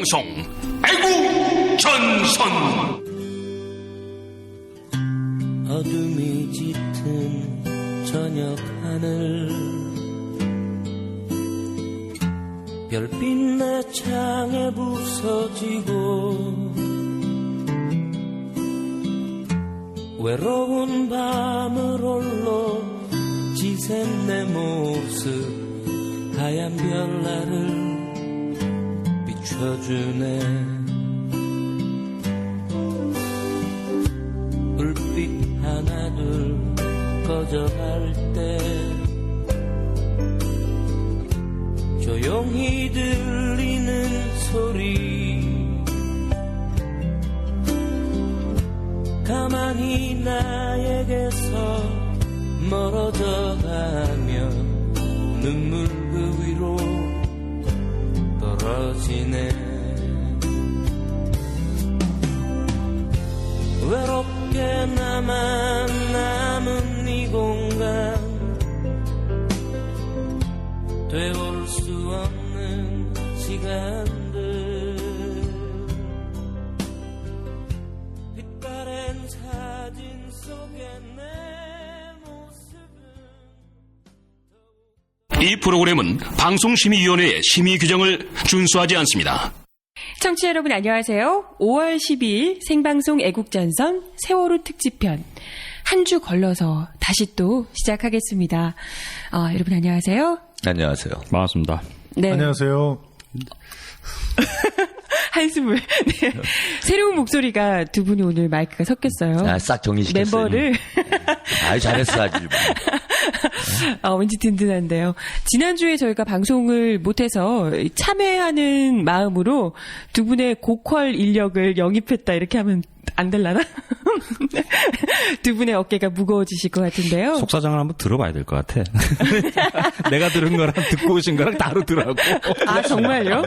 방송 애국전선. 어둠이 짙은 저녁 하늘 별빛 내 창에 부서지고 외로운 밤을 홀로 지샌 내 모습 하얀 별나를 비춰주네. 불빛 하나둘 꺼져갈 때 조용히 들리는 소리 가만히 나에게서 멀어져 가며 눈물 그 위로 떨어지네. 외롭게 나만 남은 이 공간 되올 수 없는 시간들 빛바랜 사진 속에 내 이 프로그램은 방송심의위원회의 심의 규정을 준수하지 않습니다. 청취자 여러분 안녕하세요. 5월 12일 생방송 애국전선 세월호 특집편 한 주 걸러서 다시 또 시작하겠습니다. 여러분 안녕하세요. 안녕하세요. 반갑습니다. 네. 안녕하세요. 한숨을. 네. 새로운 목소리가 두 분이 오늘 마이크가 섞였어요. 싹 정리시켰어요. 멤버를. 아유, 잘했어, 아주. 왠지 든든한데요. 지난주에 저희가 방송을 못해서 참여하는 마음으로 두 분의 고퀄 인력을 영입했다 이렇게 하면 안 될라나? 두 분의 어깨가 무거워지실 것 같은데요. 속사정을 한번 들어봐야 될 것 같아. 내가 들은 거랑 듣고 오신 거랑 다르더라고. 아, 정말요?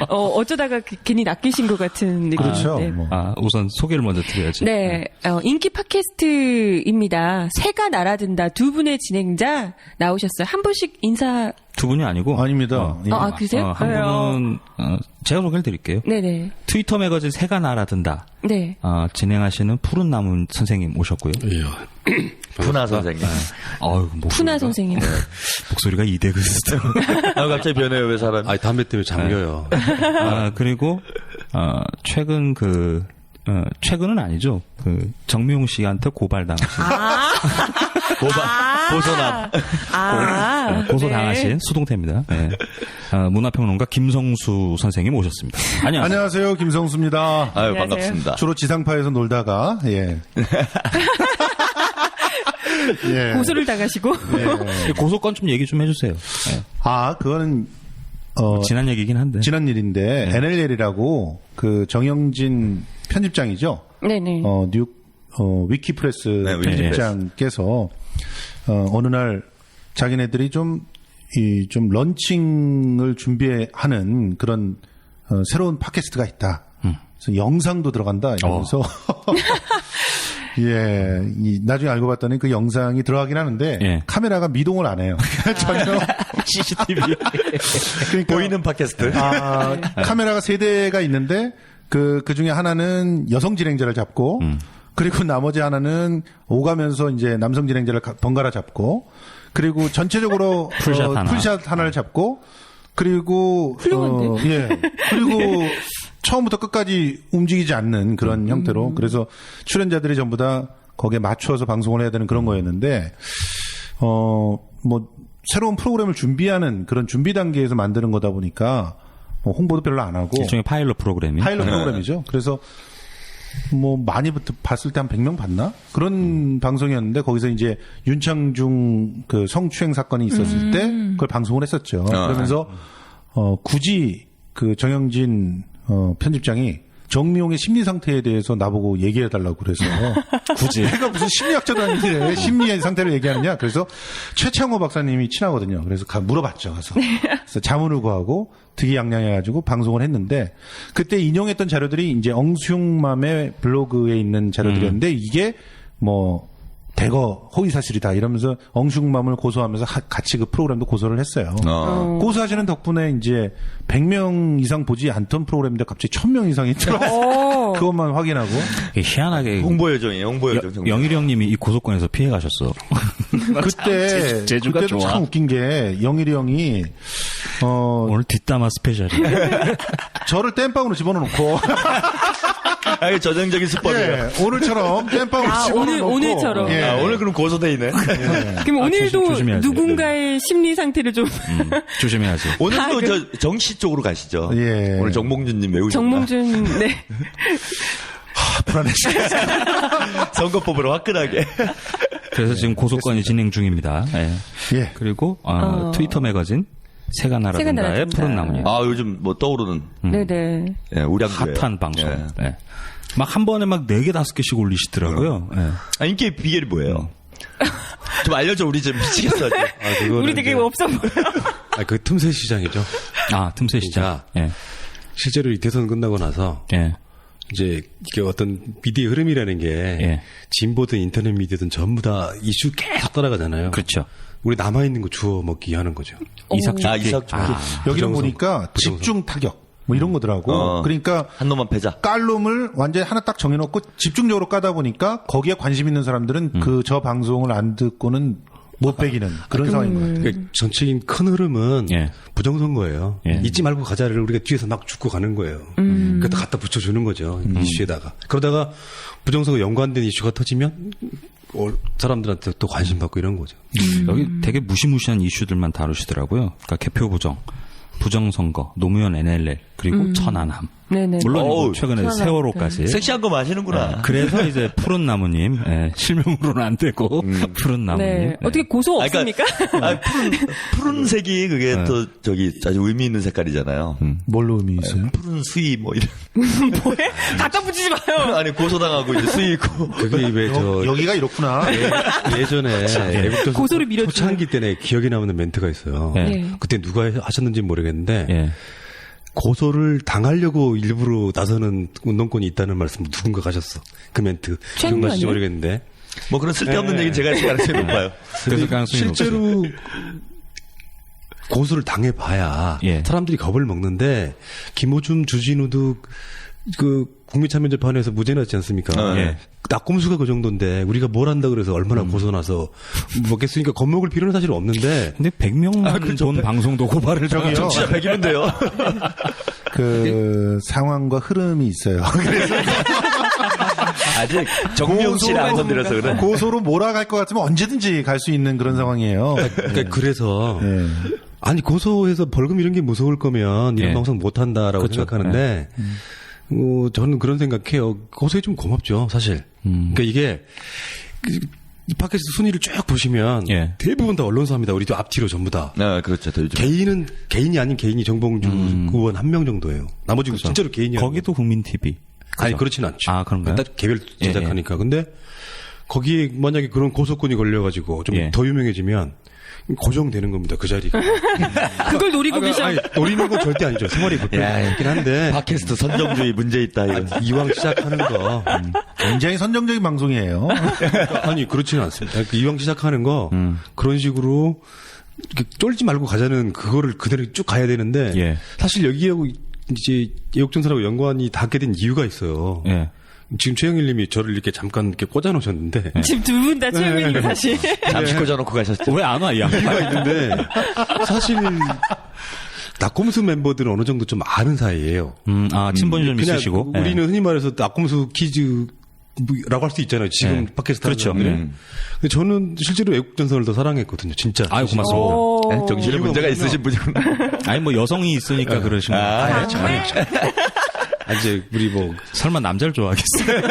어쩌다가 괜히 낚이신 것 같은 느낌. 그렇죠. 네. 우선 소개를 먼저 드려야지. 네, 인기 팟캐스트입니다. 새가 날아든다. 두 분의 진행자 나오셨어요. 한 분씩 인사. 두 분이 아니고? 아닙니다. 그러세요? 한 분은, 제가 소개를 드릴게요. 네네. 트위터 매거진 새가 날아든다. 네. 진행하시는 푸른 나무 선생님 오셨고요. 푸나 선생님. 푸나 선생님. 네. 목소리가 이대근스터. 갑자기 변해요, 왜 사람이? 아니, 담배 때문에 잠겨요. 그리고, 최근은 아니죠. 정미용 씨한테 고발당하신. 고소남. 고소당하신 네. 수동태입니다. 네. 문화평론가 김성수 선생님 오셨습니다. 안녕하세요. 김성수입니다. 아유, 안녕하세요. 반갑습니다. 주로 지상파에서 놀다가, 예. 예. 고소를 당하시고. 예. 고소건 좀 얘기 좀 해주세요. 네. 그거는, 지난 얘기긴 한데. 지난 일인데, 네. NLL이라고, 정영진 편집장이죠. 네네. 위키프레스 네, 편집장께서, 어느 날 자기네들이 좀 런칭을 준비하는 그런, 새로운 팟캐스트가 있다. 그래서 영상도 들어간다. 이러면서. 예, 나중에 알고 봤더니 그 영상이 들어가긴 하는데, 예. 카메라가 미동을 안 해요. 전혀. CCTV. 그러니까, 보이는 팟캐스트. 카메라가 3대가 있는데, 그 중에 하나는 여성 진행자를 잡고, 그리고 나머지 하나는 오가면서 이제 남성 진행자를 번갈아 잡고, 그리고 전체적으로 풀샷 하나를 잡고, 그리고 예. 그리고 처음부터 끝까지 움직이지 않는 그런 형태로, 그래서 출연자들이 전부 다 거기에 맞추어서 방송을 해야 되는 그런 거였는데, 새로운 프로그램을 준비하는 그런 준비 단계에서 만드는 거다 보니까 홍보도 별로 안 하고, 일종의 파일럿 프로그램이. 파일럿 프로그램이죠. 그래서 많이 봤을 때 한 100명 봤나? 그런 방송이었는데, 거기서 이제 윤창중 성추행 사건이 있었을 때 그걸 방송을 했었죠. 그러면서 굳이 정영진 편집장이 정미용의 심리 상태에 대해서 나보고 얘기해 달라고 그래서, 굳이 내가 무슨 심리학자도 아닌데 심리의 상태를 얘기하느냐. 그래서 최창호 박사님이 친하거든요. 그래서 물어봤죠. 그래서 자문을 구하고 득이양양해가지고 방송을 했는데, 그때 인용했던 자료들이 이제 엉숭맘의 블로그에 있는 자료들이었는데, 이게 대거 허위사실이다 이러면서 엉숭맘을 고소하면서 같이 그 프로그램도 고소를 했어요. 고소하시는 덕분에 이제 100명 이상 보지 않던 프로그램인데 갑자기 1000명 이상이 들어왔어요. 그것만 확인하고. 희한하게 홍보 요정이에요. 홍보 요정. 정말. 영일이 형님이 이 고소권에서 피해 가셨어. 재주가 그때도 좋아. 참 웃긴 게 영일이 형이 오늘 뒷담화 스페셜이에요. 저를 땜빵으로 집어넣고 아, 이게 전형적인 수법이에요. 예, 오늘처럼 땜빵으로 아, 집어넣고 오늘처럼. 예. 아, 오늘 그럼 고소돼 있네. 그럼 오늘도 조심해야지. 누군가의 심리 상태를 좀 조심해야지. 오늘도 저 정치 쪽으로 가시죠. 예. 오늘 정몽준님 외우셨나? 정몽준 네. 불안해지겠어요. 선거법으로 화끈하게. 그래서 지금 고소건이 진행 중입니다. 예. 예. 그리고 트위터 매거진 세가 나라든가의 나라든가. 푸른 나무님. 아, 요즘 뭐 떠오르는 네네. 예, 우량주예요. 핫한 방송. 예. 예. 막 한 번에 막 4개, 5개씩 올리시더라고요. 예. 아, 인기의 비결이 뭐예요? 좀 알려줘, 우리 좀 미치겠어. 우리 되게 없어 보여. 그 틈새 시장이죠. 아, 틈새 시장. 예. 실제로 이 대선 끝나고 나서 예. 이제 이게 어떤 미디어 흐름이라는 게 예. 진보든 인터넷 미디어든 전부 다 이슈 계속 따라가잖아요. 그렇죠. 우리 남아있는 거 주워 먹기 하는 거죠. 이삭 아, 이삭 좋기. 여기는 부정선. 보니까 집중 타격 뭐 이런 거더라고. 그러니까 한 놈만 패자. 깔 놈을 완전히 하나 딱 정해놓고 집중적으로 까다 보니까 거기에 관심 있는 사람들은 그 저 방송을 안 듣고는 못 배기는 그런 상황인 것 같아요. 그러니까 전체적인 큰 흐름은 예. 부정선거예요. 예. 잊지 말고 가자를 우리가 뒤에서 막 줍고 가는 거예요. 그것도 갖다 붙여주는 거죠. 이슈에다가. 그러다가 부정선거 연관된 이슈가 터지면 사람들한테 또 관심 받고 이런 거죠. 여기 되게 무시무시한 이슈들만 다루시더라고요. 그러니까 개표 부정, 부정선거, 노무현 NLL, 그리고 천안함. 네네. 물론 어우, 최근에 천안함. 세월호까지. 섹시한 거 마시는구나. 그래서 이제 푸른 나무님, 예, 실명으로는 안 되고, 푸른 나무님. 네. 네. 어떻게 고소 아, 없습니까? 아, 푸른색이 그게 또 저기 아주 의미 있는 색깔이잖아요. 뭘로 의미 있어요? 푸른 수위 뭐 이런. 뭐해? 갖다 붙이지 마요. 아니 고소당하고 이제 수위 있고. 그게 왜 저 여기가 이렇구나. 예전에 애국전 고소를 밀어주는. 초창기 때는 기억에 남는 멘트가 있어요. 네. 그때 누가 하셨는지 모르겠는데 예. 고소를 당하려고 일부러 나서는 운동권이 있다는 말씀 누군가 하셨어. 그 멘트 최근에 기억나실지 아니에요? 모르겠는데 뭐 그런 쓸데없는 얘기 제가 할 가능성이 높아요. 그래서 가능성이 실제로 고소를 당해봐야 예. 사람들이 겁을 먹는데 김호중, 주진우도 그 국민참여재판에서 무죄 났지 않습니까? 예. 낙곰수가 그 정도인데 우리가 뭘 한다 그래서 얼마나 고소 나서 먹겠으니까 겁먹을 필요는 사실 없는데 근데 100명만 본 방송도 고발을 저기요. 진짜 백이는데요. 그 상황과 흐름이 있어요. 그래서 아직 정명 씨를 안 건드려서 그래. 고소로 몰아갈 것 같으면 언제든지 갈 수 있는 그런 상황이에요. 그러니까 그래서 예. 아니 고소해서 벌금 이런 게 무서울 거면 이런 예. 방송 못 한다라고 그렇죠. 생각하는데 저는 그런 생각해요. 고소해 좀 고맙죠, 사실. 그러니까 이게 이 팟캐스트 순위를 쭉 보시면 예. 대부분 다 언론사입니다. 우리도 앞뒤로 전부 다. 네, 그렇죠. 더 요즘. 개인은 개인이 아닌 개인이 정봉주 의원 한 명 정도예요. 나머지 진짜로 개인이 거기도 국민 TV. 아니 그렇진 않죠. 아, 그런가요? 딱 개별 제작하니까. 근데 거기에 만약에 그런 고소권이 걸려가지고 좀 예. 더 유명해지면 고정되는 겁니다. 그 자리가. 그걸 노리고 계셔. 아니, 노리는 건 절대 아니죠. 생활이 그렇긴 한데 팟캐스트 선정주의 문제 있다. 이거. 이왕 시작하는 거 굉장히 선정적인 방송이에요. 아니 그렇지는 않습니다. 이왕 시작하는 거 그런 식으로 이렇게 쫄지 말고 가자는 그거를 그대로 쭉 가야 되는데 예. 사실 여기하고 이제 애국전선하고 연관이 닿게 된 이유가 있어요. 예. 지금 최영일 님이 저를 이렇게 잠깐 이렇게 꽂아놓으셨는데 지금 두 분 다 최영민님 사실. 잠시 꽂아놓고 가셨죠. 왜 안 와, 이 양반? 이유가 있는데 사실 낙곰수 멤버들은 어느 정도 좀 아는 사이예요. 친분이 좀 그냥 있으시고. 예. 우리는 흔히 말해서 낙곰수 퀴즈라고 할 수 있잖아요. 지금 예. 팟캐스트 그렇죠. 하는 사람들이. 근데 저는 실제로 애국전선을 더 사랑했거든요. 진짜. 아유, 고맙습니다. 오. 네, 정신에 문제가 있으신 분이구나. 아니, 뭐 여성이 있으니까 그러신 거. 이제 우리 뭐 설마 남자를 좋아하겠어요?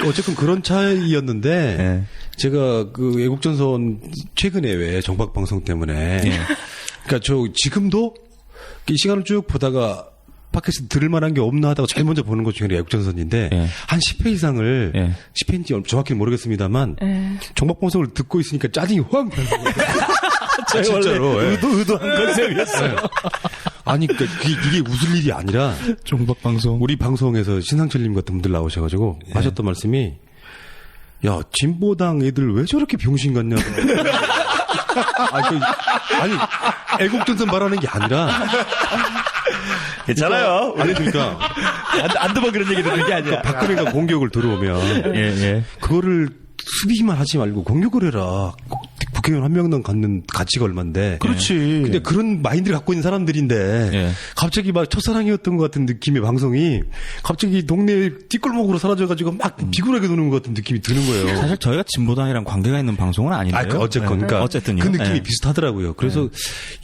어쨌든 그런 차이였는데 예. 제가 그 애국전선 최근에 왜 정박 방송 때문에 그러니까 저 지금도 이 시간을 쭉 보다가 팟캐스트 들을 만한 게 없나 하다가 제일 먼저 보는 것 중에 애국전선인데 예. 한 10회 이상을 예. 10회인지 정확히는 모르겠습니다만 정박 방송을 듣고 있으니까 짜증이 확 나요. 진짜로 예. 의도한 컨셉이었어요. 아니 그러니까 이게 웃을 일이 아니라 종박방송. 우리 방송에서 신상철님 같은 분들 나오셔가지고 하셨던 말씀이 야, 진보당 애들 왜 저렇게 병신 같냐고. 아니, 애국전선 말하는 게 아니라. 괜찮아요. 아니, 그러니까. 한두 번 그런 얘기 듣는 게 아니야. 박근혜가 공격을 들어오면. 예. 그거를 수비만 하지 말고 공격을 해라. 국회의원 한 명당 갖는 가치가 얼만데. 그렇지. 근데 그런 마인드를 갖고 있는 사람들인데 예. 갑자기 막 첫사랑이었던 것 같은 느낌의 방송이 갑자기 동네 뒷골목으로 사라져가지고 막 비굴하게 노는 것 같은 느낌이 드는 거예요. 사실 저희가 진보당이랑 관계가 있는 방송은 아닌데요. 어쨌건, 그러니까 네. 어쨌든요. 그 느낌이 네. 비슷하더라고요. 그래서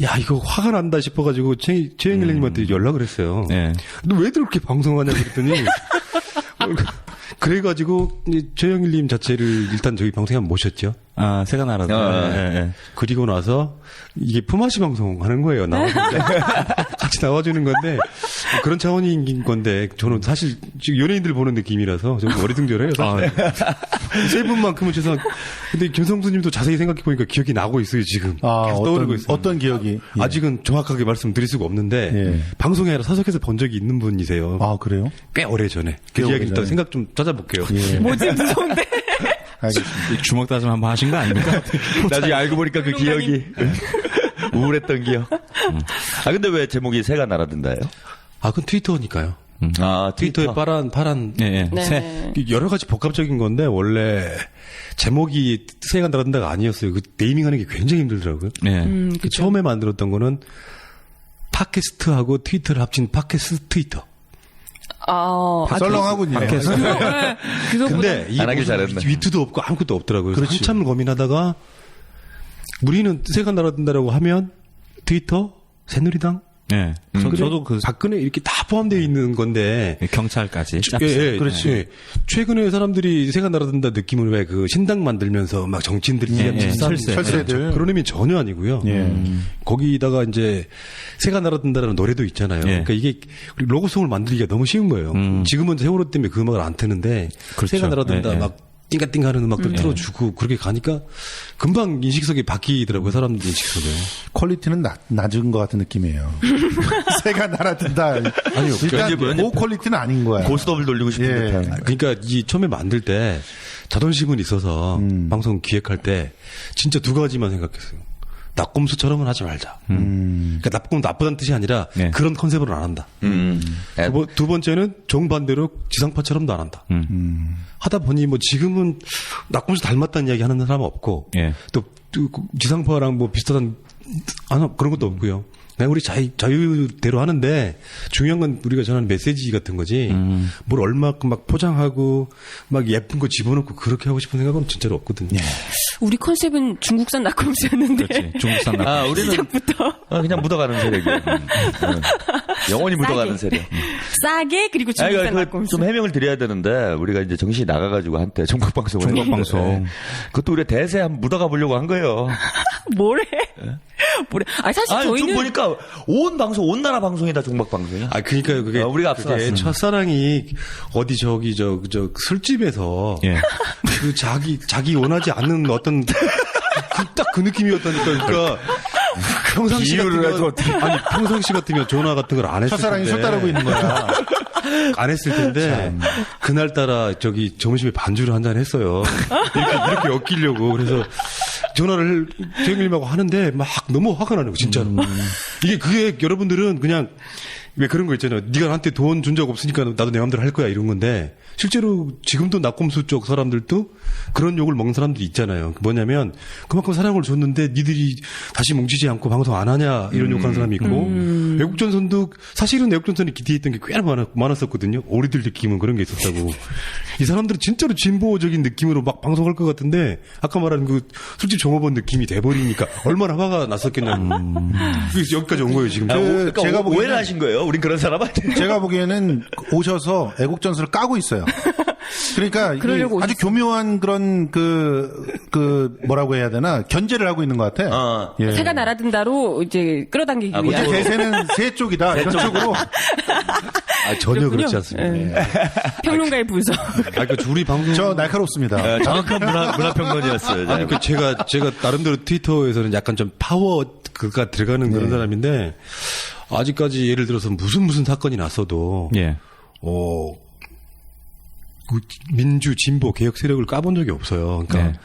야 이거 화가 난다 싶어가지고 최영일님한테 연락을 했어요. 네. 너 왜들 그렇게 방송하냐 그랬더니 그래가지고 최영일님 자체를 일단 저희 방송에 한번 모셨죠. 아, 새가 날아도. 예. 그리고 나서 이게 품앗이 방송 하는 거예요. 나와주는데. 같이 나와주는 건데 그런 차원인 건데 저는 사실 지금 연예인들 보는 느낌이라서 좀 어리둥절해요. 사실. 세 분만큼은 죄송. 근데 김성수님도 자세히 생각해 보니까 기억이 나고 있어요 지금. 계속 떠오르고 있어요. 어떤 기억이? 예. 아직은 정확하게 말씀드릴 수가 없는데 예. 방송에 아니라 사석에서 본 적이 있는 분이세요. 아, 그래요? 꽤 오래 전에. 그 꽤 이야기 오래 일단 전에. 생각 좀 찾아볼게요. 예. 뭐지 무서운데. 알겠습니다. 주먹 다짐 한번 하신 거 아닙니까? 나중에 알고 보니까 그 기억이 우울했던 기억. 아 근데 왜 제목이 새가 날아든다예요? 아, 그건 트위터니까요. 아 트위터에 파란 예. 네. 새. 여러 가지 복합적인 건데 원래 제목이 새가 날아든다가 아니었어요. 그 네이밍하는 게 굉장히 힘들더라고요. 예. 그 처음에 만들었던 거는 팟캐스트하고 트위터를 합친 팟캐스트 트위터. 썰렁하군요. 근데 이게 안 하길 무슨 잘했네. 위트도 없고 아무것도 없더라고요. 그래서 그렇지. 한참 고민하다가 우리는 새가 날아든다라고 하면 트위터, 새누리당, 예. 저도 그 박근혜 이렇게 다 포함되어 있는 건데 경찰까지. 그렇지. 최근에 사람들이 새가 날아든다 느낌은 왜 그 신당 만들면서 막 정치인들이 철새들. 그런 의미 전혀 아니고요. 예. 거기다가 이제 새가 날아든다라는 노래도 있잖아요. 예. 그러니까 이게 로고송을 만들기가 너무 쉬운 거예요. 지금은 세월호 때문에 그 음악을 안 트는데 그렇죠. 새가 날아든다 예, 예. 막 띵가띵가 하는 음악들 틀어주고 그렇게 가니까 금방 인식석이 바뀌더라고요. 사람들 인식석에. 퀄리티는 낮은 것 같은 느낌이에요. 새가 날아든다. 아니요. 일단 고퀄리티는 아닌 거야. 고스톱을 돌리고 싶은 예. 듯한. 그러니까 이 처음에 만들 때 자존심은 있어서 방송 기획할 때 진짜 두 가지만 생각했어요. 낙곰수처럼은 하지 말자. 그러니까 나쁨 나쁘다는 뜻이 아니라 네. 그런 컨셉으로 안 한다. 두 번째는 정반대로 지상파처럼도 안 한다. 하다 보니 뭐 지금은 낙곰수 닮았다는 이야기 하는 사람은 없고 예. 또 지상파랑 뭐 비슷한 그런 것도 없고요. 그냥 우리 자유대로 하는데 중요한 건 우리가 전하는 메시지 같은 거지 뭘 얼마큼 막 포장하고 막 예쁜 거 집어넣고 그렇게 하고 싶은 생각은 진짜로 없거든요. 우리 컨셉은 중국산 낙곰수였는데. 그렇지. 중국산 낙. 아 우리는 시작부터 그냥 묻어가는 세력이에요. 영원히 묻어가는 세력. 싸게 그리고 중국산 아니, 낙곰수. 좀 해명을 드려야 되는데 우리가 이제 정신이 나가가지고 한때 종각방송을 종각방송. 했는데 그것도 우리 대세 한번 묻어가 보려고 한 거예요. 뭐래? 뭐래? 아니 사실 아니 저희는 지금 보니까 온 나라 방송이 다 종각방송이야. 아, 그러니까 그게 우리가 그게 앞서갔습니다. 첫사랑이 어디 저기 저 술집에서 예. 그 자기 원하지 않는 어떤 딱 그 느낌이었다니까. 그러니까 평상시 같으면 전화 같은 걸 안 했을 첫사랑이 텐데 술 따르고 있는 거야. 안 했을 텐데 그날따라 저기 점심에 반주를 한잔 했어요. 이렇게 엮이려고. 그래서 전화를 최영일님하고 하는데 막 너무 화가 나는 거 진짜로. 그게 여러분들은 그냥 왜 그런 거 있잖아요. 네가 나한테 돈 준 적 없으니까 나도 내 마음대로 할 거야 이런 건데 실제로 지금도 낙곰수 쪽 사람들도 그런 욕을 먹는 사람들이 있잖아요. 뭐냐면 그만큼 사랑을 줬는데 니들이 다시 뭉치지 않고 방송 안 하냐 이런 욕하는 사람이 있고 애국전선도 사실은 애국전선이 기대했던 게 꽤 많았었거든요. 오리들 느낌은 그런 게 있었다고. 이 사람들은 진짜로 진보적인 느낌으로 막 방송할 것 같은데 아까 말한 그 술집 종업원 느낌이 돼버리니까 얼마나 화가 났었겠냐고. 그래서 여기까지 온 거예요 지금. 그러니까 제가 보기에는- 오해를 하신 거예요. 우린 그런 사람 아니에요. 제가 보기에는 오셔서 애국전선을 까고 있어요. 그러니까 이게 그러려고 아주 교묘한 그런 뭐라고 해야 되나 견제를 하고 있는 것 같아. 예. 새가 날아든다로 이제 끌어당기기 아, 위한. 이제 대세는 새 쪽이다. 이런 쪽으로. 전혀 그렇군요. 그렇지 않습니다. 예. 평론가의 분석. 그러니까 우리 방송 저 날카롭습니다. 정확한 문화평론이었어요. 아니, 제가 나름대로 트위터에서는 약간 좀 파워가 들어가는 그런 사람인데, 아직까지 예를 들어서 무슨 사건이 났어도, 예. 민주 진보 개혁 세력을 까본 적이 없어요. 그러니까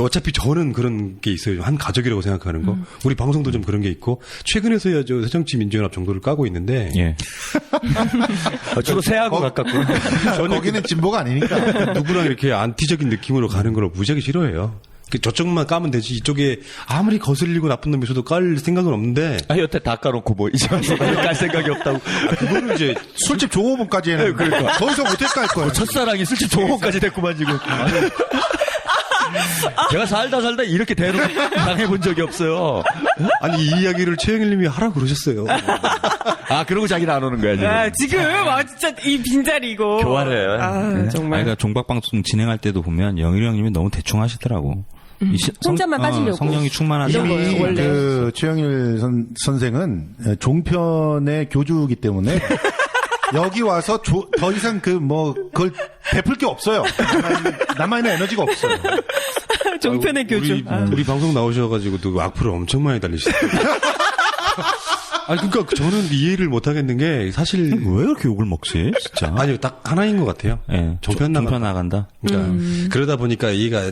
어차피 저는 그런 게 있어요. 한 가족이라고 생각하는 거. 우리 방송도 좀 그런 게 있고 최근에서야 저 새정치민주연합 정도를 까고 있는데 예. 주로 새하고 가깝고. 거기는 진보가 아니니까. 누구나 이렇게 안티적인 느낌으로 가는 걸 무지하게 싫어해요. 저쪽만 까면 되지 이쪽에 아무리 거슬리고 나쁜 놈이 있어도 깔 생각은 없는데 여태 다 까놓고 뭐 이제 와서 깔 생각이 없다고. 그거를 이제 술집 종업원까지는 그러니까 더 이상 못할 깔 거야. 첫사랑이 술집 종업까지 됐구만 지금. 제가 살다 이렇게 대놓고 당해본 적이 없어요. 아니 이 이야기를 최영일 님이 하라고 그러셨어요. 그러고 자기는 안 오는 거야 지금. 진짜 이 빈자리 이거. 교활해. 정말. 그러니까 종박방송 진행할 때도 보면 영일이 형님이 너무 대충 하시더라고. 혼자만 빠지려고. 성령이 충만하신 이런 거예요, 이미 원래. 그 최영일 선생은 종편의 교주이기 때문에 여기 와서 더 이상 그걸 베풀 게 없어요. 남아있는 에너지가 없어요. 종편의 교주. 우리 방송 나오셔가지고 또 악플을 엄청 많이 달리시더라고요. 그러니까 저는 이해를 못 하겠는 게 사실 왜 그렇게 욕을 먹지? 진짜. 아니요, 딱 하나인 것 같아요. 예. 종편 나간다. 그러니까 그러다 보니까 얘가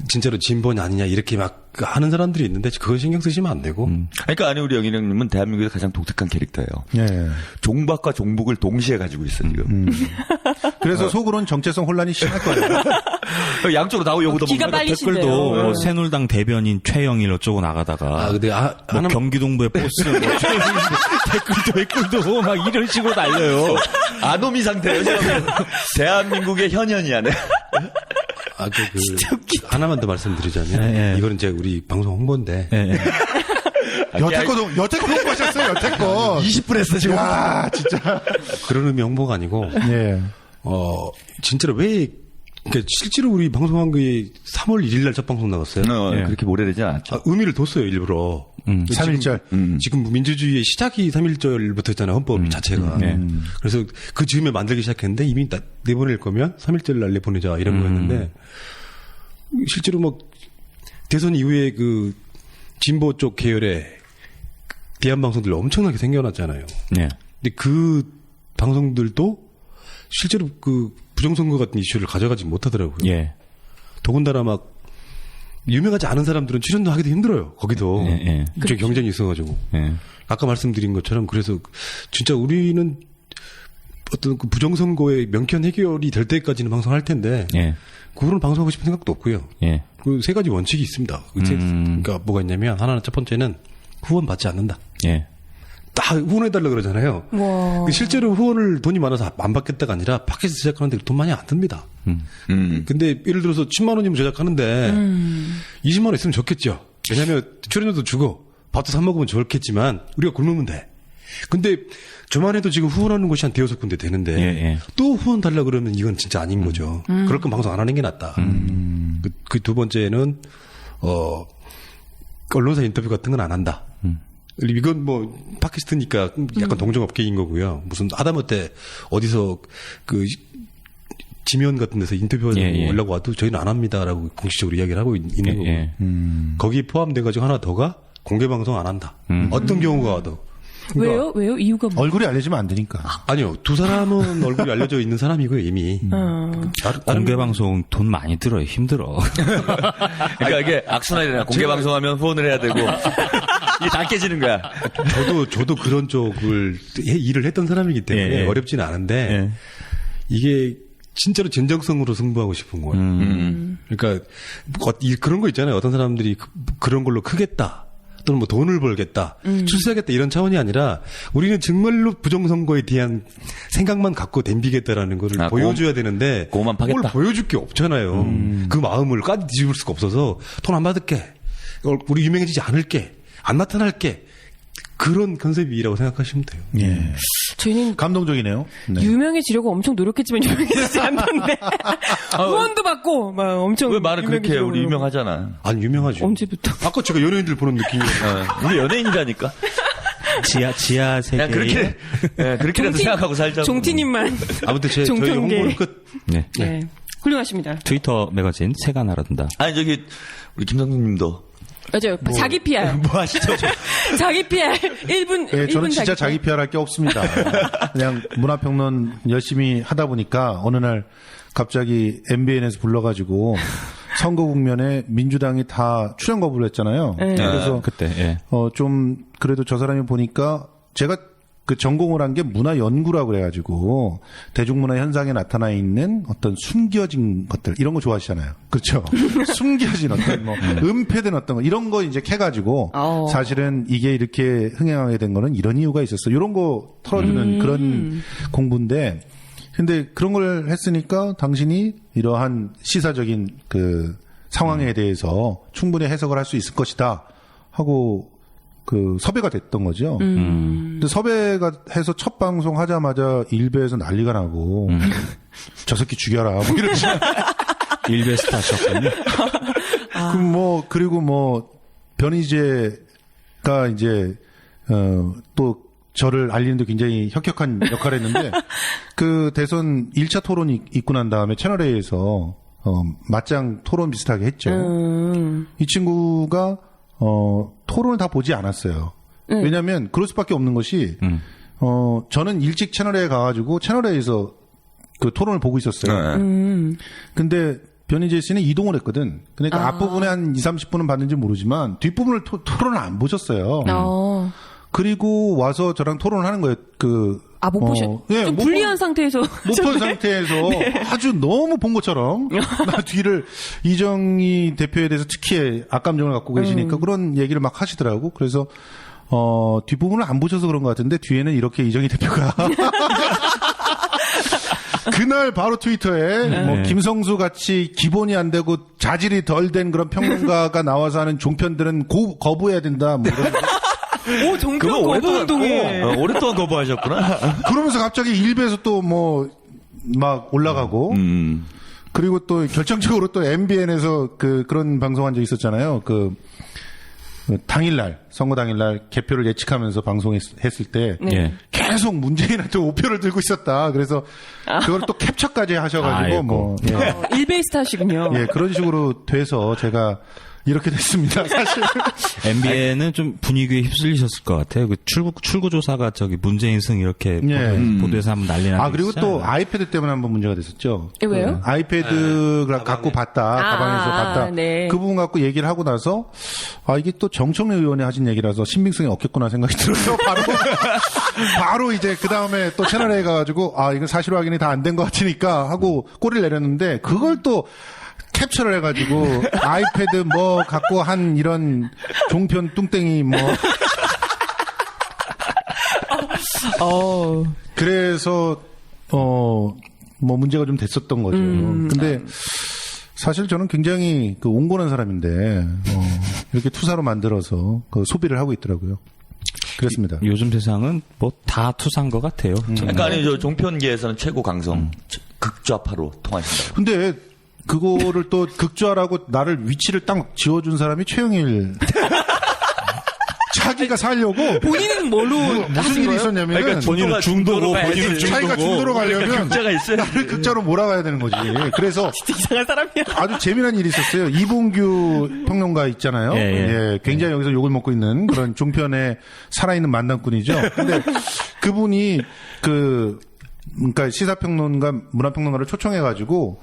진짜로 진보냐 아니냐 이렇게 막 하는 사람들이 있는데 그거 신경 쓰시면 안 되고. 그러니까 우리 영일 형님은 대한민국에서 가장 독특한 캐릭터예요. 예. 종박과 종북을 동시에 가지고 있어 지금. 그래서 속으로는 정체성 혼란이 심할 거예요. 양쪽으로 나오고 요거도 기가 먹는 빨리신데요. 댓글도 뭐 새누리당 대변인 최영일 어쩌고 나가다가 근데 뭐 하나 경기동부의 보스 뭐 댓글도 막 이런 식으로 날려요. 아노미 상태예요. 대한민국의 현현이야. 네. 하나만 더 말씀드리자면 이거는 이제 우리 방송 홍보인데 여태껏 홍보하셨어요. 여태껏 20분 했어 지금. 야 진짜. 그런 의미 홍보가 아니고 예. 진짜로 그러니까 실제로 우리 방송한 게 3월 1일 날 첫 방송 나갔어요. 그렇게 오래되지 않았죠. 의미를 뒀어요 일부러. 3.1절. 지금 민주주의의 시작이 3.1절부터였잖아요 헌법 자체가. 그래서 그 즈음에 만들기 시작했는데 이미 내보낼 거면 3.1절 날 내보내자 이런 거였는데 실제로 막 대선 이후에 그 진보 쪽 계열의 대한 방송들 엄청나게 생겨났잖아요. 네. 근데 그 방송들도 실제로 그 부정선거 같은 이슈를 가져가지 못하더라고요. 예. 더군다나 막 유명하지 않은 사람들은 출연도 하기도 힘들어요. 거기도 좀 경쟁이 있어가지고. 아까 말씀드린 것처럼 그래서 진짜 우리는 어떤 그 부정선거의 명쾌한 해결이 될 때까지는 방송할 텐데 그거는 방송하고 싶은 생각도 없고요. 그 세 가지 원칙이 있습니다. 그러니까 뭐가 있냐면 하나는 첫 번째는 후원 받지 않는다. 다 후원해달라 그러잖아요. 실제로 후원을 돈이 많아서 안 받겠다가 아니라 팟캐스트 제작하는데 돈 많이 안 듭니다. 근데 예를 들어서 10만 원이면 제작하는데 20만 원 있으면 좋겠죠. 왜냐하면 출연료도 주고 밥도 사 먹으면 좋겠지만 우리가 굶으면 돼. 근데 저만 해도 지금 후원하는 곳이 한 5-6군데 되는데 또 후원 달라 그러면 이건 진짜 아닌 거죠. 그럴 거면 방송 안 하는 게 낫다. 그 두 번째는 언론사 인터뷰 같은 건 안 한다. 이건 뭐 팟캐스트니까 약간 동종업계인 거고요. 무슨 하다못해 어디서 그 지면 같은 데서 인터뷰하려고 연락 와도 저희는 안 합니다라고 공식적으로 이야기를 하고 있는 거고 거기에 포함돼 가지고 하나 더가 공개 방송 안 한다. 어떤 경우가 와도. 왜요? 이유가 뭐? 얼굴이 알려지면 안 되니까. 아니요. 두 사람은 얼굴이 알려져 있는 사람이고요, 이미. 공개 방송 돈 많이 들어요. 힘들어. 그러니까 이게 악순환이잖아. 공개 방송하면 후원을 해야 되고 이게 다 깨지는 거야. 저도 그런 쪽을 일을 했던 사람이기 때문에 어렵지는 않은데 이게 진짜로 진정성으로 승부하고 싶은 거예요. 그러니까 그런 거 있잖아요. 어떤 사람들이 그런 걸로 크겠다. 또는 뭐 돈을 벌겠다, 출세하겠다 이런 차원이 아니라 우리는 정말로 부정선거에 대한 생각만 갖고 덤비겠다라는 걸 보여줘야 되는데 그거만 파겠다. 뭘 보여줄 게 없잖아요. 그 마음을 까지 뒤집을 수가 없어서 돈 안 받을게, 우리 유명해지지 않을게, 안 나타날게 그런 컨셉이라고 생각하시면 돼요. 저희는 감동적이네요. 네. 유명해지려고 엄청 노력했지만 유명해지지 않던데 후원도 받고 막 엄청 왜 말을 그렇게 해요? 우리 유명해지려고. 유명하잖아. 아니 유명하죠. 언제부터? 아까 제가 연예인들 보는 느낌이에요. 우리 연예인이라니까. 지하 세계. 그냥 그렇게라도 생각하고 살자고. 종티님만. 아무튼 저희 종편계. 홍보는 끝. 네. 훌륭하십니다. 트위터 매거진 새가 날아든다. 아니 저기 우리 김성준님도 맞아요. 자기 PR. 뭐 하시죠? 자기 PR 1분. 예, 저는 1분 진짜 자기 자기 PR 할 게 없습니다. 그냥 문화평론 열심히 하다 보니까 어느 날 갑자기 MBN에서 불러가지고 선거 국면에 민주당이 다 출연 거부를 했잖아요. 그래서 그때 예. 좀 그래도 저 사람이 보니까 제가 그 전공을 한 게 문화 연구라고 그래가지고 대중문화 현상에 나타나 있는 어떤 숨겨진 것들 이런 거 좋아하시잖아요. 그렇죠? 숨겨진 어떤 뭐 은폐된 어떤 거 이런 거 이제 캐가지고 사실은 이게 이렇게 흥행하게 된 거는 이런 이유가 있었어. 이런 거 털어주는 그런 공부인데 근데 그런 걸 했으니까 당신이 이러한 시사적인 그 상황에 대해서 충분히 해석을 할 수 있을 것이다 하고 그 섭외가 됐던 거죠. 근데 섭외가 해서 첫 방송 하자마자 일베에서 난리가 나고 저 새끼 죽여라 뭐 이러지. 일베 스타셨군요. 그리고 뭐 변희재가 이제 또 저를 알리는데 굉장히 혁혁한 역할을 했는데 그 대선 1차 토론이 있고 난 다음에 채널A에서 맞짱 토론 비슷하게 했죠. 이 친구가 토론을 다 보지 않았어요. 왜냐하면 그럴 수밖에 없는 것이 저는 일찍 채널A에 가가지고 채널A에서 그 토론을 보고 있었어요. 근데 변희재 씨는 이동을 했거든. 그러니까 앞부분에 한 20, 30분은 봤는지 모르지만 뒷부분을 토론을 안 보셨어요. 그리고 와서 저랑 토론을 하는 거예요. 못 보셨. 예, 좀 불리한 상태에서. 못 본 상태에서 아주 너무 본 것처럼 나 뒤를 이정희 대표에 대해서 특히 악감정을 갖고 계시니까 그런 얘기를 막 하시더라고. 그래서 뒷부분을 안 보셔서 그런 것 같은데 뒤에는 이렇게 이정희 대표가 그날 바로 트위터에 뭐 김성수 같이 기본이 안 되고 자질이 덜 된 그런 평론가가 나와서 하는 종편들은 거부해야 된다. 뭐 이런 오, 종편 거부 운동에. 오랫동안 거부하셨구나. 그러면서 갑자기 일베에서 또 뭐 막 올라가고 그리고 또 결정적으로 또 MBN에서 그런 방송한 적 있었잖아요. 당일날 선거 당일날 개표를 예측하면서 방송했을 때 예. 계속 문재인한테 5표를 들고 있었다. 그래서 그걸 또 캡처까지 하셔가지고 아이고. 뭐 일베 스타시군요. 예, 그런 식으로 돼서 제가 이렇게 됐습니다. 사실 MBN은 좀 분위기에 휩쓸리셨을 것 같아요. 그 출구조사가 저기 문재인 승 이렇게 예. 보도에서 한번 난리 나고. 그리고 또 아이패드 때문에 한번 문제가 됐었죠. 왜요? 아이패드를 갖고 봤다. 가방에서 봤다. 네. 그 부분 갖고 얘기를 하고 나서 이게 또 정청래 의원이 하신 얘기라서 신빙성이 없겠구나 생각이 들어서 바로 이제 그 다음에 또 채널에 가가지고 이건 사실 확인이 다 안 된 것 같으니까 하고 꼬리를 내렸는데 그걸 또 캡처를 해가지고 아이패드 뭐 갖고 한 이런 종편 뚱땡이 뭐 그래서 뭐 문제가 좀 됐었던 거죠. 근데 사실 저는 굉장히 온건한 사람인데 이렇게 투사로 만들어서 소비를 하고 있더라고요. 그렇습니다. 요즘 세상은 뭐 다 투사인 것 같아요. 그러니까 아니 저 종편계에서는 최고 강성 극좌파로 통하신다. 근데 그거를 또 극좌라고 나를 위치를 딱 지어준 사람이 최영일. 자기가 살려고 본인은 뭘로 무슨 하신 일이 거예요? 있었냐면은 그러니까 본인은 중도고 본인은 자기가 중도로 가려면 극좌가 있어요. 나를 극좌로 몰아가야 되는 거지. 그래서 이상한 사람이야. 아주 재미난 일이 있었어요. 이봉규 평론가 있잖아요. 예. 굉장히 여기서 욕을 먹고 있는 그런 종편의 살아있는 만담꾼이죠. 근데 그분이 그러니까 시사평론가, 문화평론가를 초청해가지고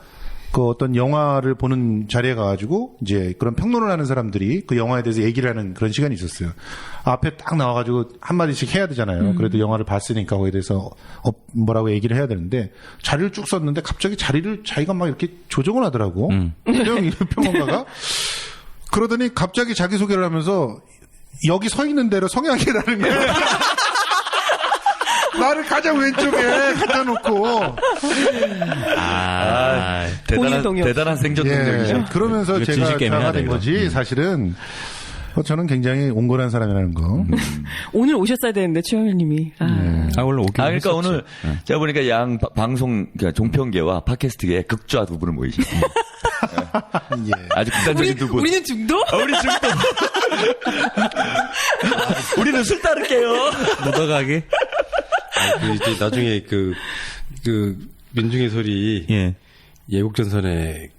어떤 영화를 보는 자리에 가가지고 이제 그런 평론을 하는 사람들이 그 영화에 대해서 얘기를 하는 그런 시간이 있었어요. 앞에 딱 나와가지고 한마디씩 해야 되잖아요. 그래도 영화를 봤으니까 거기에 대해서 뭐라고 얘기를 해야 되는데 자리를 쭉 썼는데 갑자기 자리를 자기가 막 이렇게 조정을 하더라고. 최영일 평론가가. 그러더니 갑자기 자기소개를 하면서 여기 서 있는 대로 성향이라는 거야. 나를 가장 왼쪽에 갖다 놓고. 본인 동요. 대단한 생존 능력이죠. 그러면서 이거 제가 진실 게임해야 자가 된 돼, 거지. 사실은 저는 굉장히 온건한 사람이라는 거. 오늘 오셨어야 되는데 최영일님이. 원래 오긴 그러니까 했었죠. 오늘 제가 보니까 양 방송 그러니까 종편계와 팟캐스트계의 극좌 두 분을 모이시네요. 예. 아주 극단적인 두 분. 우리는 중도? 우리 중도. 우리는 술 따를게요. 묻어가게. 이제 나중에 민중의 소리 예. 예국전선에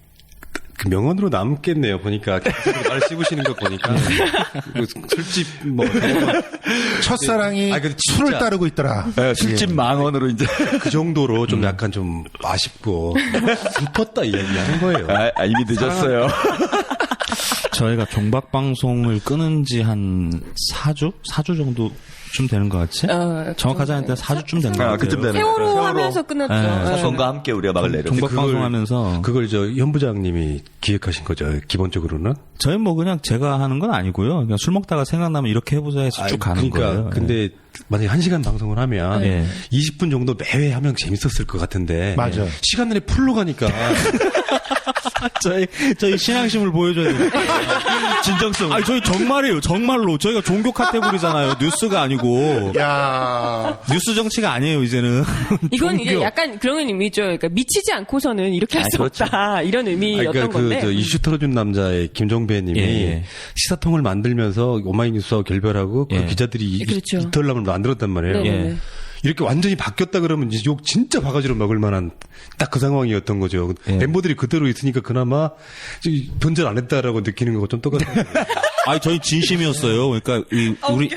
그 명언으로 남겠네요. 보니까 계속 말 씹으시는 거 보니까 그 술집 뭐 첫사랑이 아, 근데 진짜- 술을 따르고 있더라. 네, 술집 망언으로 이제. 그 정도로 좀 약간 좀 아쉽고 슬펐다 이야기하는 거예요. 이미 늦었어요. 저희가 종박 방송을 끊은 지 한 4주? 4주 정도쯤 되는 것 같지? 정확하지 않을 때 4주쯤 된 것 같아요. 그쯤 되는 세월호 거예요. 하면서 끝났죠. 네. 사건과 함께 우리가 막을 내렸어요. 종박 방송하면서 그걸 저 현 부장님이 기획하신 거죠. 기본적으로는. 저희 뭐 그냥 제가 하는 건 아니고요. 그냥 술 먹다가 생각나면 이렇게 해보자 해서 쭉 가는 그러니까 거예요. 근데 만약에 1시간 방송을 하면 예. 20분 정도 매회 하면 재밌었을 것 같은데 맞아. 시간 내내 풀로 가니까 저희 신앙심을 보여줘야 돼요. 진정성. 아니, 저희 정말이에요. 정말로. 저희가 종교 카테고리잖아요. 뉴스가 아니고. 야 뉴스 정치가 아니에요, 이제는. 이건 이제 종교. 약간 그런 의미죠. 그러니까 미치지 않고서는 이렇게 할 수 그렇죠. 없다. 이런 의미였던 그러니까 건데. 저 이슈 털어준 남자의 김종배님이 예, 예. 시사통을 만들면서 오마이뉴스하고 결별하고 예. 그 기자들이 그렇죠. 이털남을 만들었단 말이에요. 네네네. 예. 이렇게 완전히 바뀌었다 그러면 이제 욕 진짜 바가지로 먹을 만한 딱 그 상황이었던 거죠. 예. 멤버들이 그대로 있으니까 그나마 변절 안 했다라고 느끼는 거가 좀 똑같아요. 아니, 저희 진심이었어요. 그러니까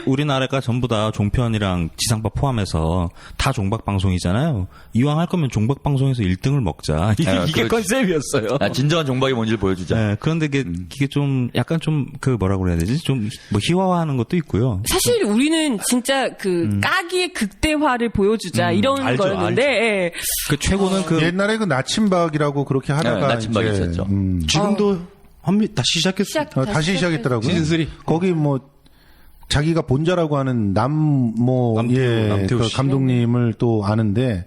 우리나라가 전부 다 종편이랑 지상파 포함해서 다 종박 방송이잖아요. 이왕 할 거면 종박 방송에서 1등을 먹자. 이게 그렇지. 컨셉이었어요. 진정한 종박이 뭔지를 보여주자. 네, 그런데 이게 좀 약간 좀 그 뭐라고 그래야 되지? 좀 뭐 희화화하는 것도 있고요. 사실 우리는 진짜 그 까기의 극대화를 보여주자 이런 알죠, 거였는데 예. 그 최고는 그 옛날에 그 나침박이라고 그렇게 하다가 네, 나침박이 이제, 있었죠. 지금도 다시 시작했어요. 다시 시작했더라고요. 시즌 3. 거기 뭐 자기가 본자라고 하는 남태우 그 씨. 감독님을 또 아는데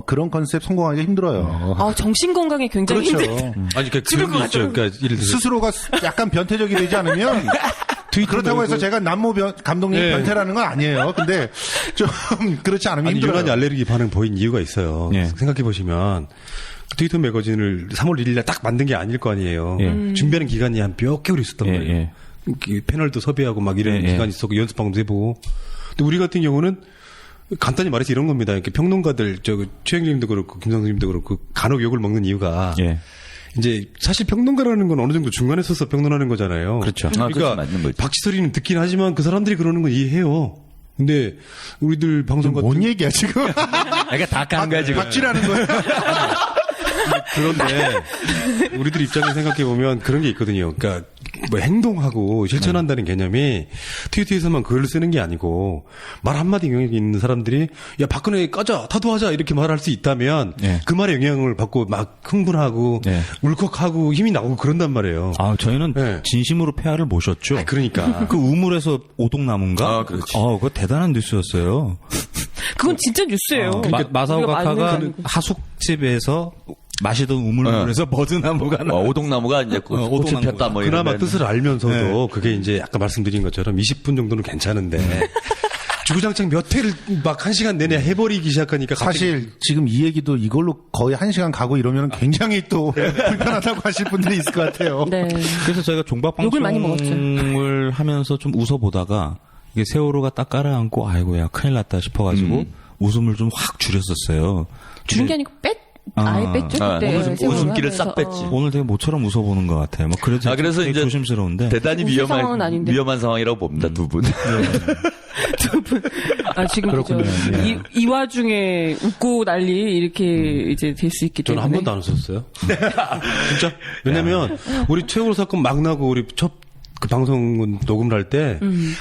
그런 컨셉 성공하기가 힘들어요. 정신 건강에 굉장히 그렇죠. 힘들. 아니 그러니까 그런 거 있죠. 그러니까 예를 들어서 스스로가 약간 변태적이 되지 않으면 그렇다고 해서 제가 남모 감독님 네. 변태라는 건 아니에요. 근데 좀 그렇지 않으면 아니 힘들어요. 유난히 알레르기 반응 보인 이유가 있어요. 예. 생각해 보시면 트위터 매거진을 3월 1일에 딱 만든 게 아닐 거 아니에요. 예. 준비하는 기간이 한 몇 개월 있었단 예, 말이에요. 예. 그 패널도 섭외하고 막 이런 예, 예. 기간이 있었고 연습방도 해보고. 근데 우리 같은 경우는 간단히 말해서 이런 겁니다. 이렇게 평론가들 최영림도 그렇고 김상수님도 그렇고 간혹 욕을 먹는 이유가 예. 이제 사실 평론가라는 건 어느 정도 중간에 서서 평론하는 거잖아요. 그렇죠. 그렇지, 그러니까 맞는 거지. 박지설이는 듣긴 하지만 그 사람들이 그러는 건 이해해요. 근데 우리들 방송 같은 뭔 얘기야 지금? 그러니까 다 까는 거야, 지금. 박쥐라는 거예요. 그런데 우리들 입장에서 생각해 보면 그런 게 있거든요. 그러니까 뭐 행동하고 실천한다는 개념이 트위터에서만 글을 쓰는 게 아니고 말 한마디 영향이 있는 사람들이 야 박근혜 까자 타도하자 이렇게 말할 수 있다면 네. 그 말에 영향을 받고 막 흥분하고 네. 울컥하고 힘이 나고 그런단 말이에요. 아, 저희는 네. 진심으로 폐하를 모셨죠. 그러니까 그 우물에서 오동나무인가? 아, 그렇지. 그거 대단한 뉴스였어요. 그건 진짜 뉴스예요. 마사오 우리가 많은 게 가카가 아니고. 하숙집에서 마시던 우물물에서 버드나무가 오동나무가 이제 꽃을 오동나무가. 폈다 뭐 그나마 이런. 뜻을 알면서도 그게 이제 아까 말씀드린 것처럼 20분 정도는 괜찮은데 주구장창 몇 회를 막 1시간 내내 해버리기 시작하니까 갑자기 사실 지금 이 얘기도 이걸로 거의 1시간 가고 이러면 굉장히 또 불편하다고 하실 분들이 있을 것 같아요. 네. 그래서 저희가 종박 욕을 많이 방송을 하면서 좀 웃어보다가 이게 세월호가 딱 깔아앉고 아이고야 큰일 났다 싶어가지고 웃음을 좀 확 줄였었어요. 줄인 게 아니고 아예 뺐죠 아, 그때. 웃음기를 싹 하면서. 뺐지. 오늘 되게 모처럼 웃어보는 것 같아요. 뭐 그래서 그래서 되게 이제 조심스러운데. 대단히 웃을 상황은 아닌데. 위험한 상황이라고 봅니다, 두 분. 지금 그렇군요. 그죠. 예. 이 와중에 웃고 난리 이렇게 이제 될 수 있기 저는 때문에. 한 번도 안 웃었어요. 진짜. 왜냐면 우리 최고로 사건 막 나고 우리 첫 그 방송 녹음을 할 때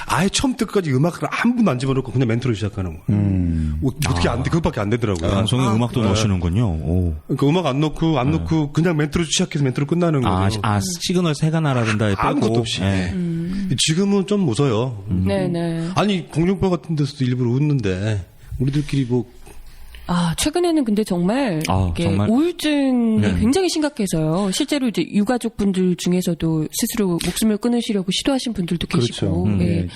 아예 처음부터 끝까지 음악을 한 분도 안 집어넣고 그냥 멘트로 시작하는 거예요. 어떻게 안 돼? 그것밖에 안 되더라고요. 방송에 음악도 넣으시는군요. 오. 그러니까 음악 안 넣고 그냥 멘트로 시작해서 멘트로 끝나는 거예요. 시그널 새가 날아든다 빼고. 아무것도 없이. 예. 지금은 좀 웃어요. 네네. 아니 공룡파 같은 데서도 일부러 웃는데 우리들끼리 뭐 최근에는 근데 정말 이게 정말? 우울증이 굉장히 심각해서요. 실제로 이제 유가족 분들 중에서도 스스로 목숨을 끊으시려고 시도하신 분들도 계시고. 그렇죠. 예.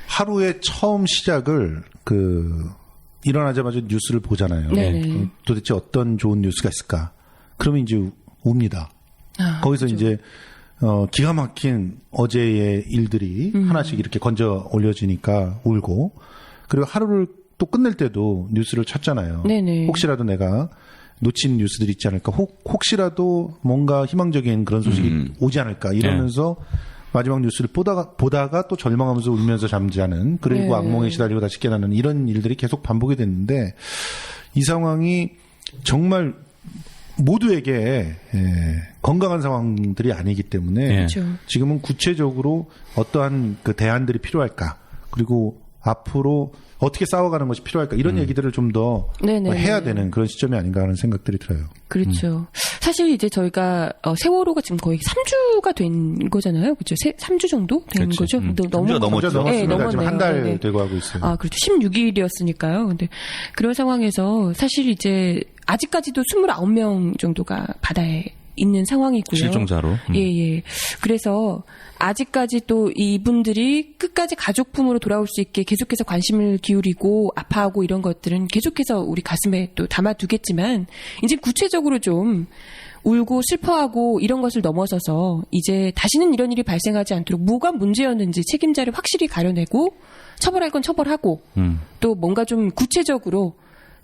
하루의 처음 시작을 일어나자마자 뉴스를 보잖아요. 네네. 도대체 어떤 좋은 뉴스가 있을까? 그러면 이제 웁니다. 거기서 이제 기가 막힌 어제의 일들이 하나씩 이렇게 건져 올려지니까 울고, 그리고 하루를 또 끝낼 때도 뉴스를 찾잖아요. 네네. 혹시라도 내가 놓친 뉴스들이 있지 않을까. 혹시라도 뭔가 희망적인 그런 소식이 오지 않을까 이러면서 마지막 뉴스를 보다가 또 절망하면서 울면서 잠자는, 그리고 네. 악몽에 시달리고 다시 깨닫는 이런 일들이 계속 반복이 됐는데, 이 상황이 정말 모두에게 건강한 상황들이 아니기 때문에 그렇죠. 지금은 구체적으로 어떠한 그 대안들이 필요할까, 그리고 앞으로 어떻게 싸워가는 것이 필요할까, 이런 얘기들을 좀 더 네네. 해야 되는 그런 시점이 아닌가 하는 생각들이 들어요. 그렇죠. 사실 이제 저희가 세월호가 지금 거의 3주가 된 거잖아요. 그렇죠. 3주 정도 된 그렇지. 거죠. 너무 3주가 넘었죠. 넘었습니다. 네, 지금 넘었네요. 한 달 네네. 되고 하고 있어요. 아, 그렇죠. 16일이었으니까요. 근데 그런 상황에서 사실 이제 아직까지도 29명 정도가 바다에 있는 상황이고요. 실종자로. 예. 그래서 아직까지 또 이분들이 끝까지 가족품으로 돌아올 수 있게 계속해서 관심을 기울이고 아파하고 이런 것들은 계속해서 우리 가슴에 또 담아두겠지만, 이제 구체적으로 좀 울고 슬퍼하고 이런 것을 넘어서서 이제 다시는 이런 일이 발생하지 않도록 뭐가 문제였는지 책임자를 확실히 가려내고, 처벌할 건 처벌하고, 또 뭔가 좀 구체적으로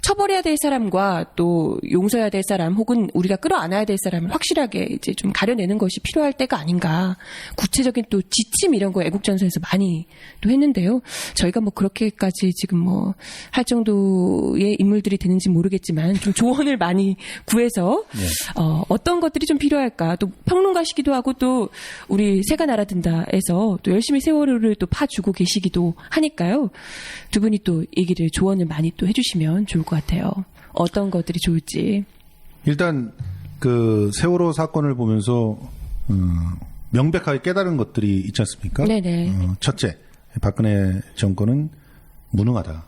처벌해야 될 사람과 또 용서해야 될 사람, 혹은 우리가 끌어안아야 될 사람을 확실하게 이제 좀 가려내는 것이 필요할 때가 아닌가. 구체적인 또 지침 이런 거 애국전선에서 많이 또 했는데요. 저희가 뭐 그렇게까지 지금 뭐 할 정도의 인물들이 되는지 모르겠지만 좀 조언을 많이 구해서 어떤 것들이 좀 필요할까. 또 평론가시기도 하고 또 우리 새가 날아든다에서 또 열심히 세월호를 또 파주고 계시기도 하니까요. 두 분이 또 얘기를, 조언을 많이 또 해주시면 좋을 것 같아요. 어떤 것들이 좋을지. 일단 그 세월호 사건을 보면서 명백하게 깨달은 것들이 있지 않습니까? 네네. 첫째, 박근혜 정권은 무능하다.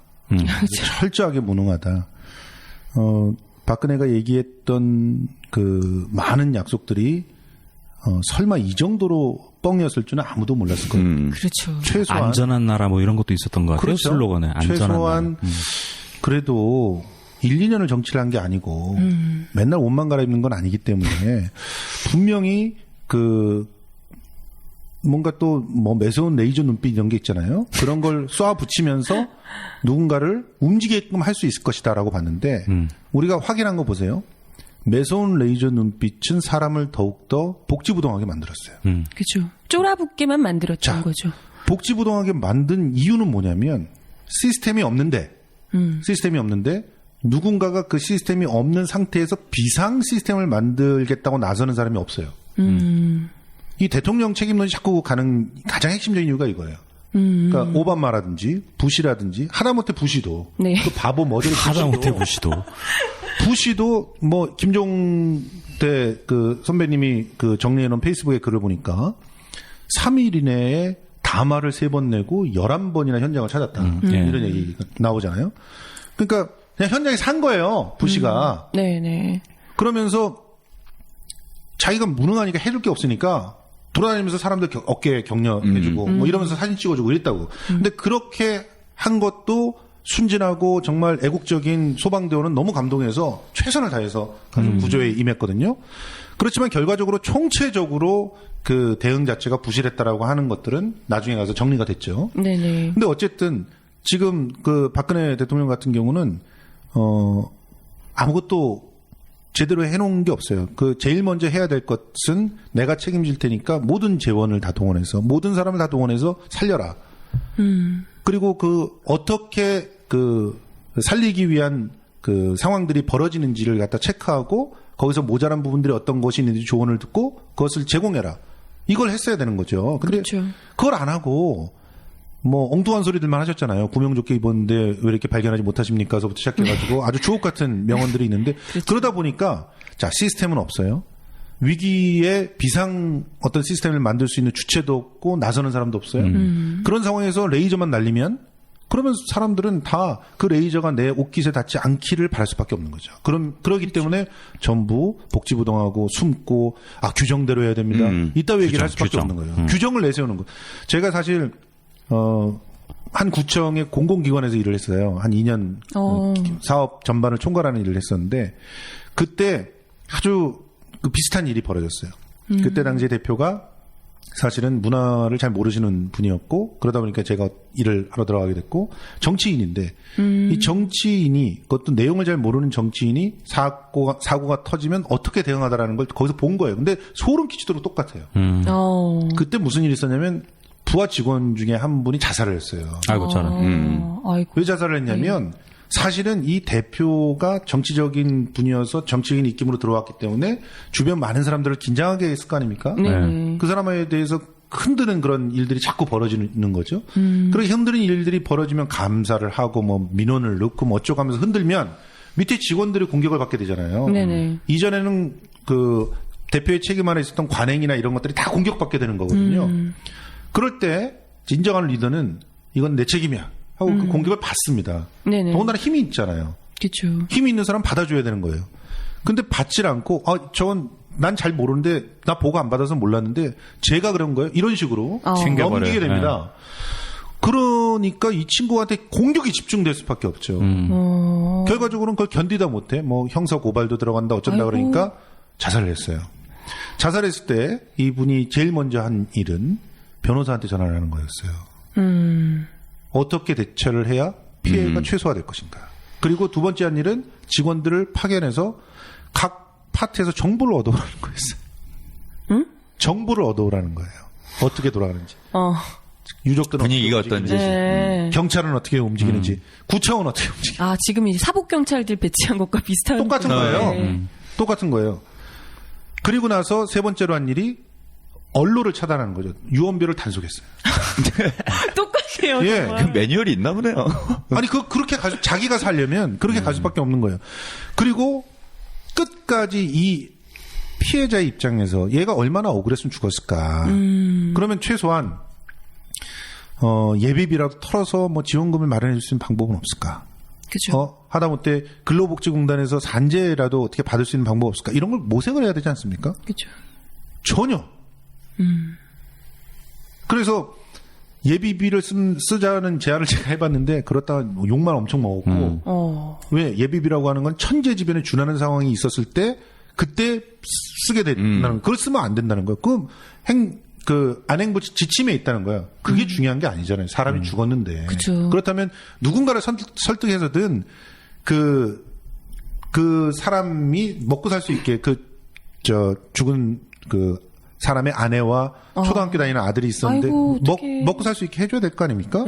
철저하게 무능하다. 박근혜가 얘기했던 그 많은 약속들이 설마 이 정도로 뻥이었을 줄은 아무도 몰랐을 거예요. 그렇죠. 최소한 안전한 나라 뭐 이런 것도 있었던 것 같아요. 그렇죠. 슬로건에 안전한 최소한 나라. 그래도 1, 2년을 정치를 한 게 아니고 맨날 옷만 갈아입는 건 아니기 때문에 분명히 그 뭔가 또 뭐 매서운 레이저 눈빛 이런 게 있잖아요. 그런 걸 쏴 붙이면서 누군가를 움직이게끔 할 수 있을 것이다라고 봤는데 우리가 확인한 거 보세요. 매서운 레이저 눈빛은 사람을 더욱더 복지부동하게 만들었어요. 그렇죠. 쫄아붙게만 만들었던 자, 거죠. 복지부동하게 만든 이유는 뭐냐면 시스템이 없는데 누군가가 그 시스템이 없는 상태에서 비상 시스템을 만들겠다고 나서는 사람이 없어요. 이 대통령 책임론이 자꾸 가는 가장 핵심적인 이유가 이거예요. 그러니까 오바마라든지 부시라든지 하다못해 부시도 네. 그 바보 머저리 하다못해 보시도. 부시도 뭐 김종대 그 선배님이 그 정리해놓은 페이스북에 글을 보니까 3일 이내에 담화를 3번 내고 11번이나 현장을 찾았다. 이런 얘기가 나오잖아요. 그러니까 그냥 현장에 산 거예요. 부시가. 네네. 그러면서 자기가 무능하니까 해줄 게 없으니까 돌아다니면서 사람들 어깨에 격려해주고 뭐 이러면서 사진 찍어주고 이랬다고. 근데 그렇게 한 것도 순진하고 정말 애국적인 소방대원은 너무 감동해서 최선을 다해서 가족 구조에 임했거든요. 그렇지만 결과적으로 총체적으로 그 대응 자체가 부실했다라고 하는 것들은 나중에 가서 정리가 됐죠. 네네. 근데 어쨌든 지금 그 박근혜 대통령 같은 경우는 아무것도 제대로 해놓은 게 없어요. 그 제일 먼저 해야 될 것은 내가 책임질 테니까 모든 재원을 다 동원해서 모든 사람을 다 동원해서 살려라. 그리고 그 어떻게 그 살리기 위한 그 상황들이 벌어지는지를 갖다 체크하고 거기서 모자란 부분들이 어떤 것이 있는지 조언을 듣고 그것을 제공해라. 이걸 했어야 되는 거죠. 근데 그렇죠. 그걸 안 하고 뭐 엉뚱한 소리들만 하셨잖아요. 구명조끼 입었는데 왜 이렇게 발견하지 못하십니까?서부터 시작해가지고 아주 주옥 같은 명언들이 있는데 그러다 보니까 자 시스템은 없어요. 위기에 비상 어떤 시스템을 만들 수 있는 주체도 없고 나서는 사람도 없어요. 그런 상황에서 레이저만 날리면 그러면 사람들은 다 그 레이저가 내 옷깃에 닿지 않기를 바랄 수밖에 없는 거죠. 그러기 때문에 전부 복지부동하고 숨고 규정대로 해야 됩니다. 이따위 얘기를 할 수밖에 없는 거예요. 규정을 내세우는 거. 제가 사실 한 구청의 공공기관에서 일을 했어요. 한 2년 사업 전반을 총괄하는 일을 했었는데 그때 아주 그 비슷한 일이 벌어졌어요. 그때 당시 대표가 사실은 문화를 잘 모르시는 분이었고 그러다 보니까 제가 일을 하러 들어가게 됐고 정치인인데 이 정치인이 그것도 내용을 잘 모르는 정치인이 사고가 터지면 어떻게 대응하다라는 걸 거기서 본 거예요. 근데 소름 끼치도록 똑같아요. 그때 무슨 일이 있었냐면 부하 직원 중에 한 분이 자살을 했어요. 아이고 저는. 아이고. 왜 자살을 했냐면 사실은 이 대표가 정치적인 분이어서 정치적인 입김으로 들어왔기 때문에 주변 많은 사람들을 긴장하게 했을 거 아닙니까? 네. 그 사람에 대해서 흔드는 그런 일들이 자꾸 벌어지는 거죠. 그렇게 흔드는 일들이 벌어지면 감사를 하고 뭐 민원을 넣고 뭐 어쩌고 하면서 흔들면 밑에 직원들이 공격을 받게 되잖아요. 네네. 이전에는 그 대표의 책임 안에 있었던 관행이나 이런 것들이 다 공격받게 되는 거거든요. 그럴 때 인정하는 리더는 이건 내 책임이야 하고 그 공격을 받습니다. 네네. 더군다나 힘이 있잖아요. 그렇죠. 힘이 있는 사람 받아줘야 되는 거예요. 근데 받질 않고 저건 난 잘 모르는데 나 보고 안 받아서 몰랐는데 제가 그런 거예요. 이런 식으로 챙겨버려요. 넘기게 됩니다. 그러니까 이 친구한테 공격이 집중될 수밖에 없죠. 결과적으로는 그걸 견디다 못해 뭐 형사 고발도 들어간다 어쩐다 아이고. 그러니까 자살을 했어요. 자살했을 때 이분이 제일 먼저 한 일은 변호사한테 전화를 하는 거였어요. 어떻게 대처를 해야 피해가 최소화될 것인가. 그리고 두 번째 한 일은 직원들을 파견해서 각 파트에서 정보를 얻어오라는 거였어요. 정보를 얻어오라는 거예요. 어떻게 돌아가는지. 유족들은 분위기가 어떻게 어떤지. 움직이는지, 네. 경찰은 어떻게 움직이는지, 구청은 어떻게 움직이는지. 아, 지금 이제 사복경찰들 배치한 것과 비슷한. 똑같은 거예요. 네. 똑같은 거예요. 그리고 나서 세 번째로 한 일이 언로를 차단하는 거죠. 유언비어를 단속했어요. 똑같아요. 예. 정말. 그 매뉴얼이 있나 보네요. 아니 그렇게 자기가 살려면 그렇게 갈 수밖에 없는 거예요. 그리고 끝까지 이 피해자의 입장에서 얘가 얼마나 억울했으면 죽었을까. 그러면 최소한 예비비라도 털어서 뭐 지원금을 마련해 줄 수 있는 방법은 없을까. 그죠. 하다못해 근로복지공단에서 산재라도 어떻게 받을 수 있는 방법 없을까. 이런 걸 모색을 해야 되지 않습니까? 그죠. 전혀. 그래서 예비비를 쓰자는 제안을 제가 해봤는데 그렇다가 욕만 엄청 먹었고 왜 예비비라고 하는 건 천재지변에 준하는 상황이 있었을 때 그때 쓰게 된다는 그걸 쓰면 안 된다는 거예요. 그 안행부 지침에 있다는 거야. 그게 중요한 게 아니잖아요. 사람이 죽었는데. 그쵸. 그렇다면 누군가를 설득해서든 그 사람이 먹고 살 수 있게 죽은 그 사람의 아내와 초등학교 다니는 아들이 있었는데 아이고, 어떡해. 먹고 살 수 있게 해줘야 될 거 아닙니까?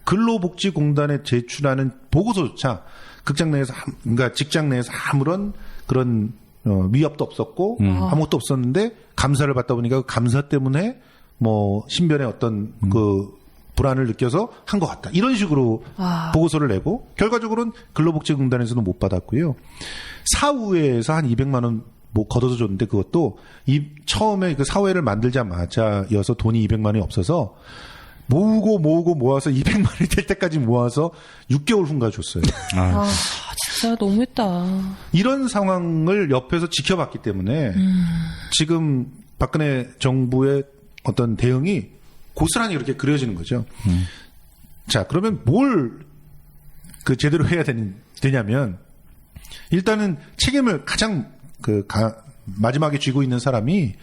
근로복지공단에 제출하는 보고서조차 그러니까 직장 내에서 아무런 그런 위협도 없었고 아무것도 없었는데 감사를 받다 보니까 그 감사 때문에 뭐 신변에 어떤 그 불안을 느껴서 한 것 같다. 이런 식으로 보고서를 내고 결과적으로는 근로복지공단에서도 못 받았고요. 사후에서 한 200만 원 뭐 걷어서 줬는데 그것도 처음에 그 사회를 만들자마자여서 돈이 200만 원이 없어서 모아서 200만 원이 될 때까지 모아서 6개월 후인가 줬어요. 진짜 너무했다. 이런 상황을 옆에서 지켜봤기 때문에 지금 박근혜 정부의 어떤 대응이 고스란히 그렇게 그려지는 거죠. 자, 그러면 뭘 제대로 해야 되냐면 일단은 책임을 가장 마지막에 쥐고 있는 사람이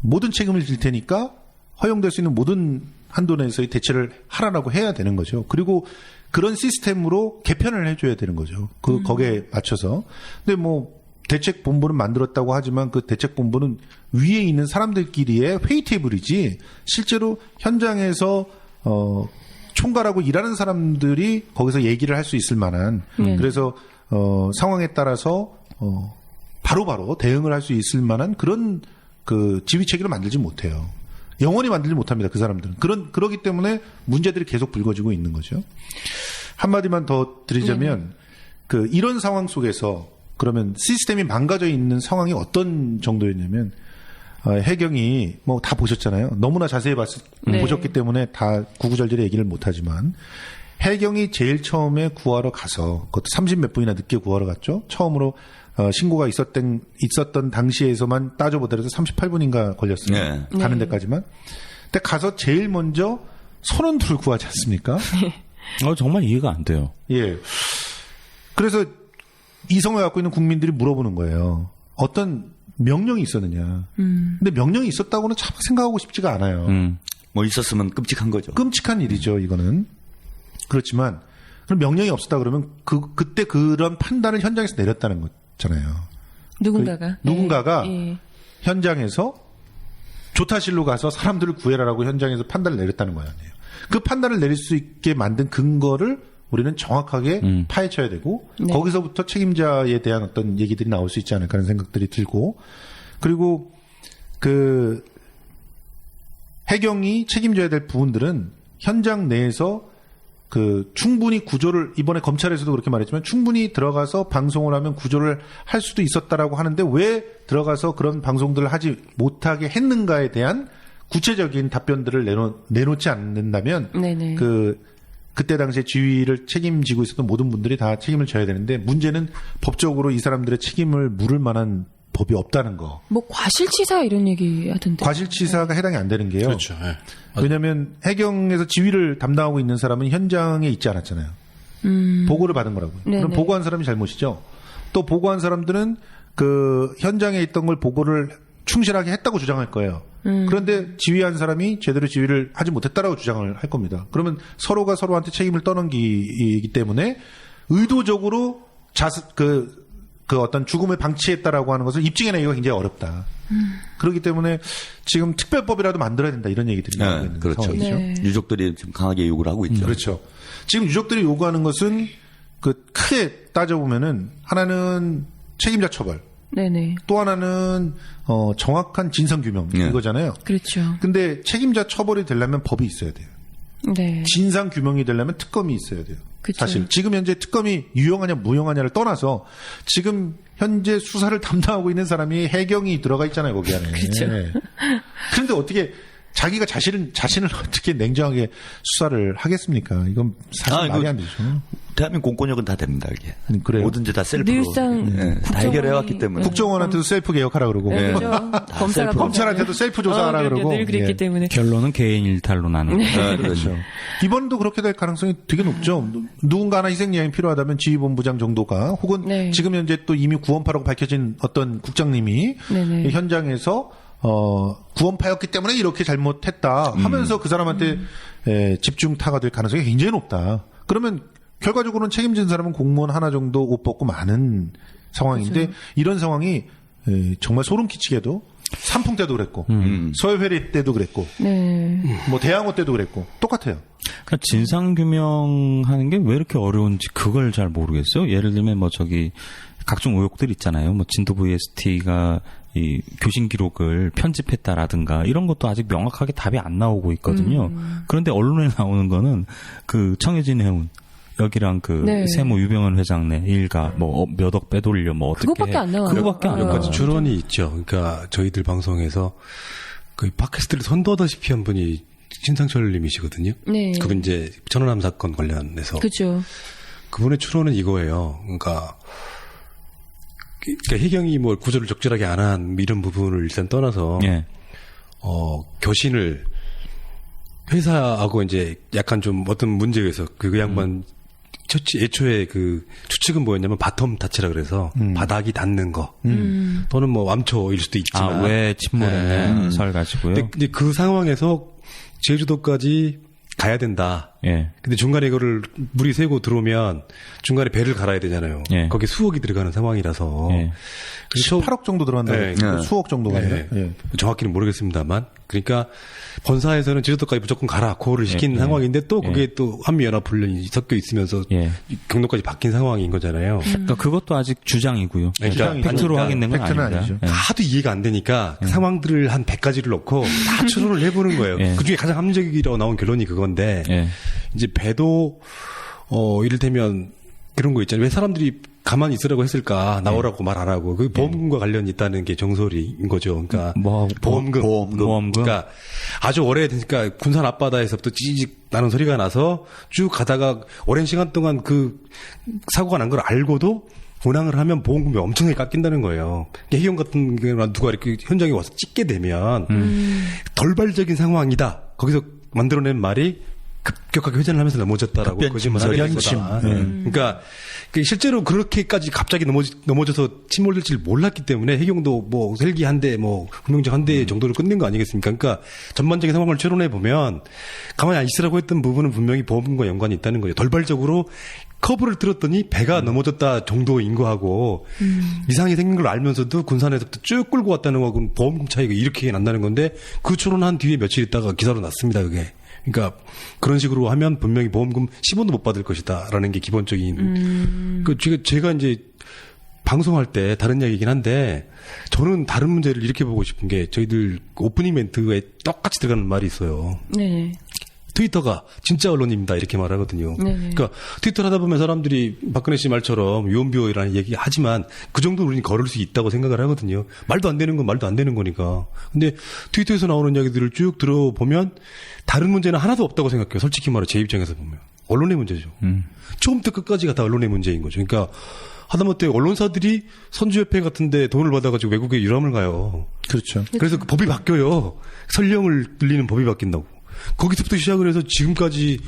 모든 책임을 질 테니까 허용될 수 있는 모든 한도 내에서의 대처를 하라라고 해야 되는 거죠. 그리고 그런 시스템으로 개편을 해줘야 되는 거죠. 거기에 맞춰서. 근데 뭐 대책본부는 만들었다고 하지만 그 대책본부는 위에 있는 사람들끼리의 회의 테이블이지 실제로 현장에서 총괄하고 일하는 사람들이 거기서 얘기를 할 수 있을 만한 그래서 상황에 따라서 바로바로 대응을 할 수 있을 만한 그런 지휘 체계를 만들지 못해요. 영원히 만들지 못합니다. 그 사람들은. 그러기 때문에 문제들이 계속 불거지고 있는 거죠. 한마디만 더 드리자면 이런 상황 속에서 그러면 시스템이 망가져 있는 상황이 어떤 정도였냐면 해경이 뭐 다 보셨잖아요. 너무나 자세히 보셨기 때문에 다 구구절절히 얘기를 못하지만 해경이 제일 처음에 구하러 가서 그것도 30몇 분이나 늦게 구하러 갔죠. 처음으로 신고가 있었던 당시에서만 따져보더라도 38분인가 걸렸어요. 네. 가는 데까지만. 근데 가서 제일 먼저 선원들을 구하지 않습니까? 정말 이해가 안 돼요. 예. 그래서 이성을 갖고 있는 국민들이 물어보는 거예요. 어떤 명령이 있었느냐. 근데 명령이 있었다고는 참 생각하고 싶지가 않아요. 뭐 있었으면 끔찍한 거죠. 끔찍한 일이죠, 이거는. 그렇지만 그럼 명령이 없었다 그러면 그때 그런 판단을 현장에서 내렸다는 거잖아요. 누군가가 예. 현장에서 조타실로 가서 사람들을 구해라라고 현장에서 판단을 내렸다는 거 아니에요. 그 판단을 내릴 수 있게 만든 근거를 우리는 정확하게 파헤쳐야 되고 네. 거기서부터 책임자에 대한 어떤 얘기들이 나올 수 있지 않을까 하는 생각들이 들고 그리고 그 해경이 책임져야 될 부분들은 현장 내에서 그 충분히 구조를 이번에 검찰에서도 그렇게 말했지만 충분히 들어가서 방송을 하면 구조를 할 수도 있었다라고 하는데 왜 들어가서 그런 방송들을 하지 못하게 했는가에 대한 구체적인 답변들을 내놓지 않는다면 네네. 그때 당시에 지휘를 책임지고 있었던 모든 분들이 다 책임을 져야 되는데 문제는 법적으로 이 사람들의 책임을 물을 만한 법이 없다는 거. 뭐 과실치사 이런 얘기 하던데. 과실치사가 해당이 안 되는 게요. 그렇죠. 예. 왜냐하면 해경에서 지휘를 담당하고 있는 사람은 현장에 있지 않았잖아요. 보고를 받은 거라고요. 네네. 그럼 보고한 사람이 잘못이죠. 또 보고한 사람들은 그 현장에 있던 걸 보고를 충실하게 했다고 주장할 거예요. 그런데 지휘한 사람이 제대로 지휘를 하지 못했다라고 주장을 할 겁니다. 그러면 서로가 서로한테 책임을 떠넘기기 때문에 의도적으로 그 어떤 죽음을 방치했다라고 하는 것을 입증해내기가 굉장히 어렵다. 그렇기 때문에 지금 특별법이라도 만들어야 된다 이런 얘기들이 나오고 있는 그렇죠. 상황이죠. 네. 유족들이 지금 강하게 요구를 하고 있죠. 그렇죠. 지금 유족들이 요구하는 것은 그 크게 따져보면은 하나는 책임자 처벌, 네네. 또 하나는 정확한 진상 규명 네. 이거잖아요. 그렇죠. 근데 책임자 처벌이 되려면 법이 있어야 돼요. 네. 진상 규명이 되려면 특검이 있어야 돼요. 그쵸. 사실 지금 현재 특검이 유용하냐 무용하냐를 떠나서 지금 현재 수사를 담당하고 있는 사람이 해경이 들어가 있잖아요 거기 안에. 그쵸. 그런데 어떻게 자기가 자신을 어떻게 냉정하게 수사를 하겠습니까? 이건 사실 말이 안 되죠. 대한민국 공권력은 다 됩니다. 이게. 그래요. 뭐든지 다 셀프로. 늘상 다 국정원이- 해결해왔기 때문에. 국정원한테도 셀프 개혁하라 그러고 네, 그죠. 검사가 검찰한테도 셀프 조사하라 그러고. 늘 그랬기 예. 때문에. 결론은 개인 일탈로 나는 거죠. 네, 그렇죠. 이번도 그렇게 될 가능성이 되게 높죠. 누군가 하나 희생양이 필요하다면 지휘본부장 정도가 혹은 네. 지금 현재 또 이미 구원파라고 밝혀진 어떤 국장님이 네네. 현장에서 구원파였기 때문에 이렇게 잘못했다 하면서 그 사람한테 집중타가 될 가능성이 굉장히 높다. 그러면 결과적으로는 책임진 사람은 공무원 하나 정도 옷 벗고 많은 상황인데 그렇죠. 이런 상황이 정말 소름 끼치게도 삼풍 때도 그랬고 서해회리 때도 그랬고 네. 뭐 대항호 때도 그랬고 똑같아요. 그러니까 진상 규명하는 게 왜 이렇게 어려운지 그걸 잘 모르겠어요. 예를 들면 뭐 저기 각종 의혹들 있잖아요. 뭐 진도 VST가 이 교신 기록을 편집했다라든가 이런 것도 아직 명확하게 답이 안 나오고 있거든요. 그런데 언론에 나오는 거는 그 청해진 해운 여기랑 그 네. 세모 유병헌 회장네 일가 뭐 몇 억 빼돌려 뭐 어떻게 그것밖에 안 나와요. 그거밖에 안 아. 몇 나와요. 가지 추론이 있죠. 그러니까 저희들 방송에서 그 팟캐스트를 선도하다시피 한 분이 신상철님이시거든요. 네. 그분 이제 천안함 사건 관련해서 그죠. 그분의 추론은 이거예요. 그러니까 해경이 뭐 구조를 적절하게 안 한 이런 부분을 일단 떠나서 예. 교신을 회사하고 이제 약간 좀 어떤 문제에 의해서 그 양반 애초에 그 추측은 뭐였냐면 바텀 타치라 그래서 바닥이 닿는 거 또는 뭐 완초일 수도 있지만 왜 침몰했냐 설 가지고요. 근데 그 상황에서 제주도까지 가야 된다. 예. 근데 중간에 이거를 물이 새고 들어오면 중간에 배를 갈아야 되잖아요. 예. 거기 수억이 들어가는 상황이라서. 예. 그래서 8억 정도 들어간다고 네. 했어요. 수억 정도가 아니라. 네. 예. 정확히는 모르겠습니다만. 그러니까 본사에서는 제주도까지 무조건 가라 고를 시킨 예. 상황인데 또 그게 또 한미연합훈련이 섞여 있으면서 예. 경로까지 바뀐 상황인 거잖아요. 그러니까 그것도 아직 주장이고요. 그러니까 팩트로 아니까. 확인된 건 팩트는 아닙니다. 아니죠. 예. 하도 이해가 안 되니까 그 상황들을 한 100가지를 넣고 다 추론을 해보는 거예요. 예. 그중에 가장 합리적이라고 나온 결론이 그건데 예. 이제 배도 이를테면 그런 거 있잖아요. 왜 사람들이 가만히 있으라고 했을까? 나오라고 말 안 하고. 그 보험금과 관련이 있다는 게 정설인 거죠. 그러니까 뭐 보험금. 그러니까 아주 오래되니까 군산 앞바다에서부터 찌직 나는 소리가 나서 쭉 가다가 오랜 시간 동안 그 사고가 난 걸 알고도 운항을 하면 보험금이 엄청나게 깎인다는 거예요. 해경 같은 경우는 누가 이렇게 현장에 와서 찍게 되면 돌발적인 상황이다. 거기서 만들어낸 말이 급격하게 회전을 하면서 넘어졌다라고 급변침, 거짓말하는 급변침. 거다. 그러니까 실제로 그렇게까지 갑자기 넘어져서 침몰될 줄 몰랐기 때문에 해경도 뭐 헬기 한 대, 뭐 구명정 한 대 정도로 끝낸 거 아니겠습니까? 그러니까 전반적인 상황을 추론해 보면 가만히 안 있으라고 했던 부분은 분명히 보험과 연관이 있다는 거죠. 돌발적으로 커브를 들었더니 배가 넘어졌다 정도인 거하고 이상이 생긴 걸 알면서도 군산에서부터 쭉 끌고 왔다는 거하고는 보험금 차이가 이렇게 난다는 건데 그 추론한 뒤에 며칠 있다가 기사로 났습니다. 그게. 그러니까 그런 식으로 하면 분명히 보험금 10원도 못 받을 것이다라는 게 기본적인. 제가 이제 방송할 때 다른 이야기이긴 한데 저는 다른 문제를 이렇게 보고 싶은 게 저희들 오프닝 멘트에 똑같이 들어가는 말이 있어요. 네. 트위터가 진짜 언론입니다 이렇게 말하거든요. 네네. 그러니까 트위터를 하다 보면 사람들이 박근혜 씨 말처럼 유언비어라는 얘기 하지만 그 정도 우리는 걸을 수 있다고 생각을 하거든요. 말도 안 되는 건 말도 안 되는 거니까. 근데 트위터에서 나오는 이야기들을 쭉 들어보면 다른 문제는 하나도 없다고 생각해요. 솔직히 말해 제 입장에서 보면 언론의 문제죠. 처음부터 끝까지가 다 언론의 문제인 거죠. 그러니까 하다못해 언론사들이 선주협회 같은데 돈을 받아가지고 외국에 유람을 가요. 그렇죠. 그래서 그 법이 바뀌어요. 설령을 늘리는 법이 바뀐다고. 거기서부터 시작을 해서 지금까지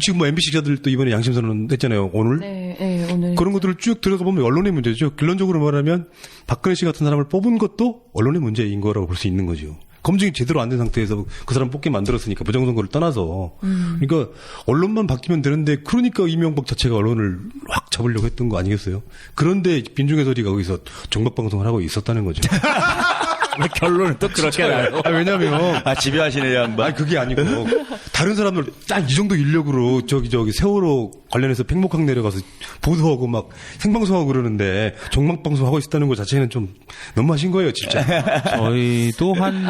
지금 뭐 MBC 기자들도 이번에 양심선언 했잖아요. 오늘. 네, 오늘. 그런 것들을 쭉 들어가 보면 언론의 문제죠. 결론적으로 말하면 박근혜 씨 같은 사람을 뽑은 것도 언론의 문제인 거라고 볼 수 있는 거죠. 검증이 제대로 안 된 상태에서 그 사람 뽑게 만들었으니까 부정선거를 떠나서. 그러니까 언론만 바뀌면 되는데 그러니까 이명박 자체가 언론을 확 잡으려고 했던 거 아니겠어요? 그런데 빈중의 소리가 거기서 종박방송을 하고 있었다는 거죠. 결론은 또 그렇게 나요. 왜냐면 지배하시네, 양반. 아니 그게 아니고 다른 사람들 딱 이 정도 인력으로 저기 세월호 관련해서 팽목항 내려가서 보도하고 막 생방송하고 그러는데 종막방송 하고 있었다는 것 자체는 좀 너무하신 거예요, 진짜. 저희도 한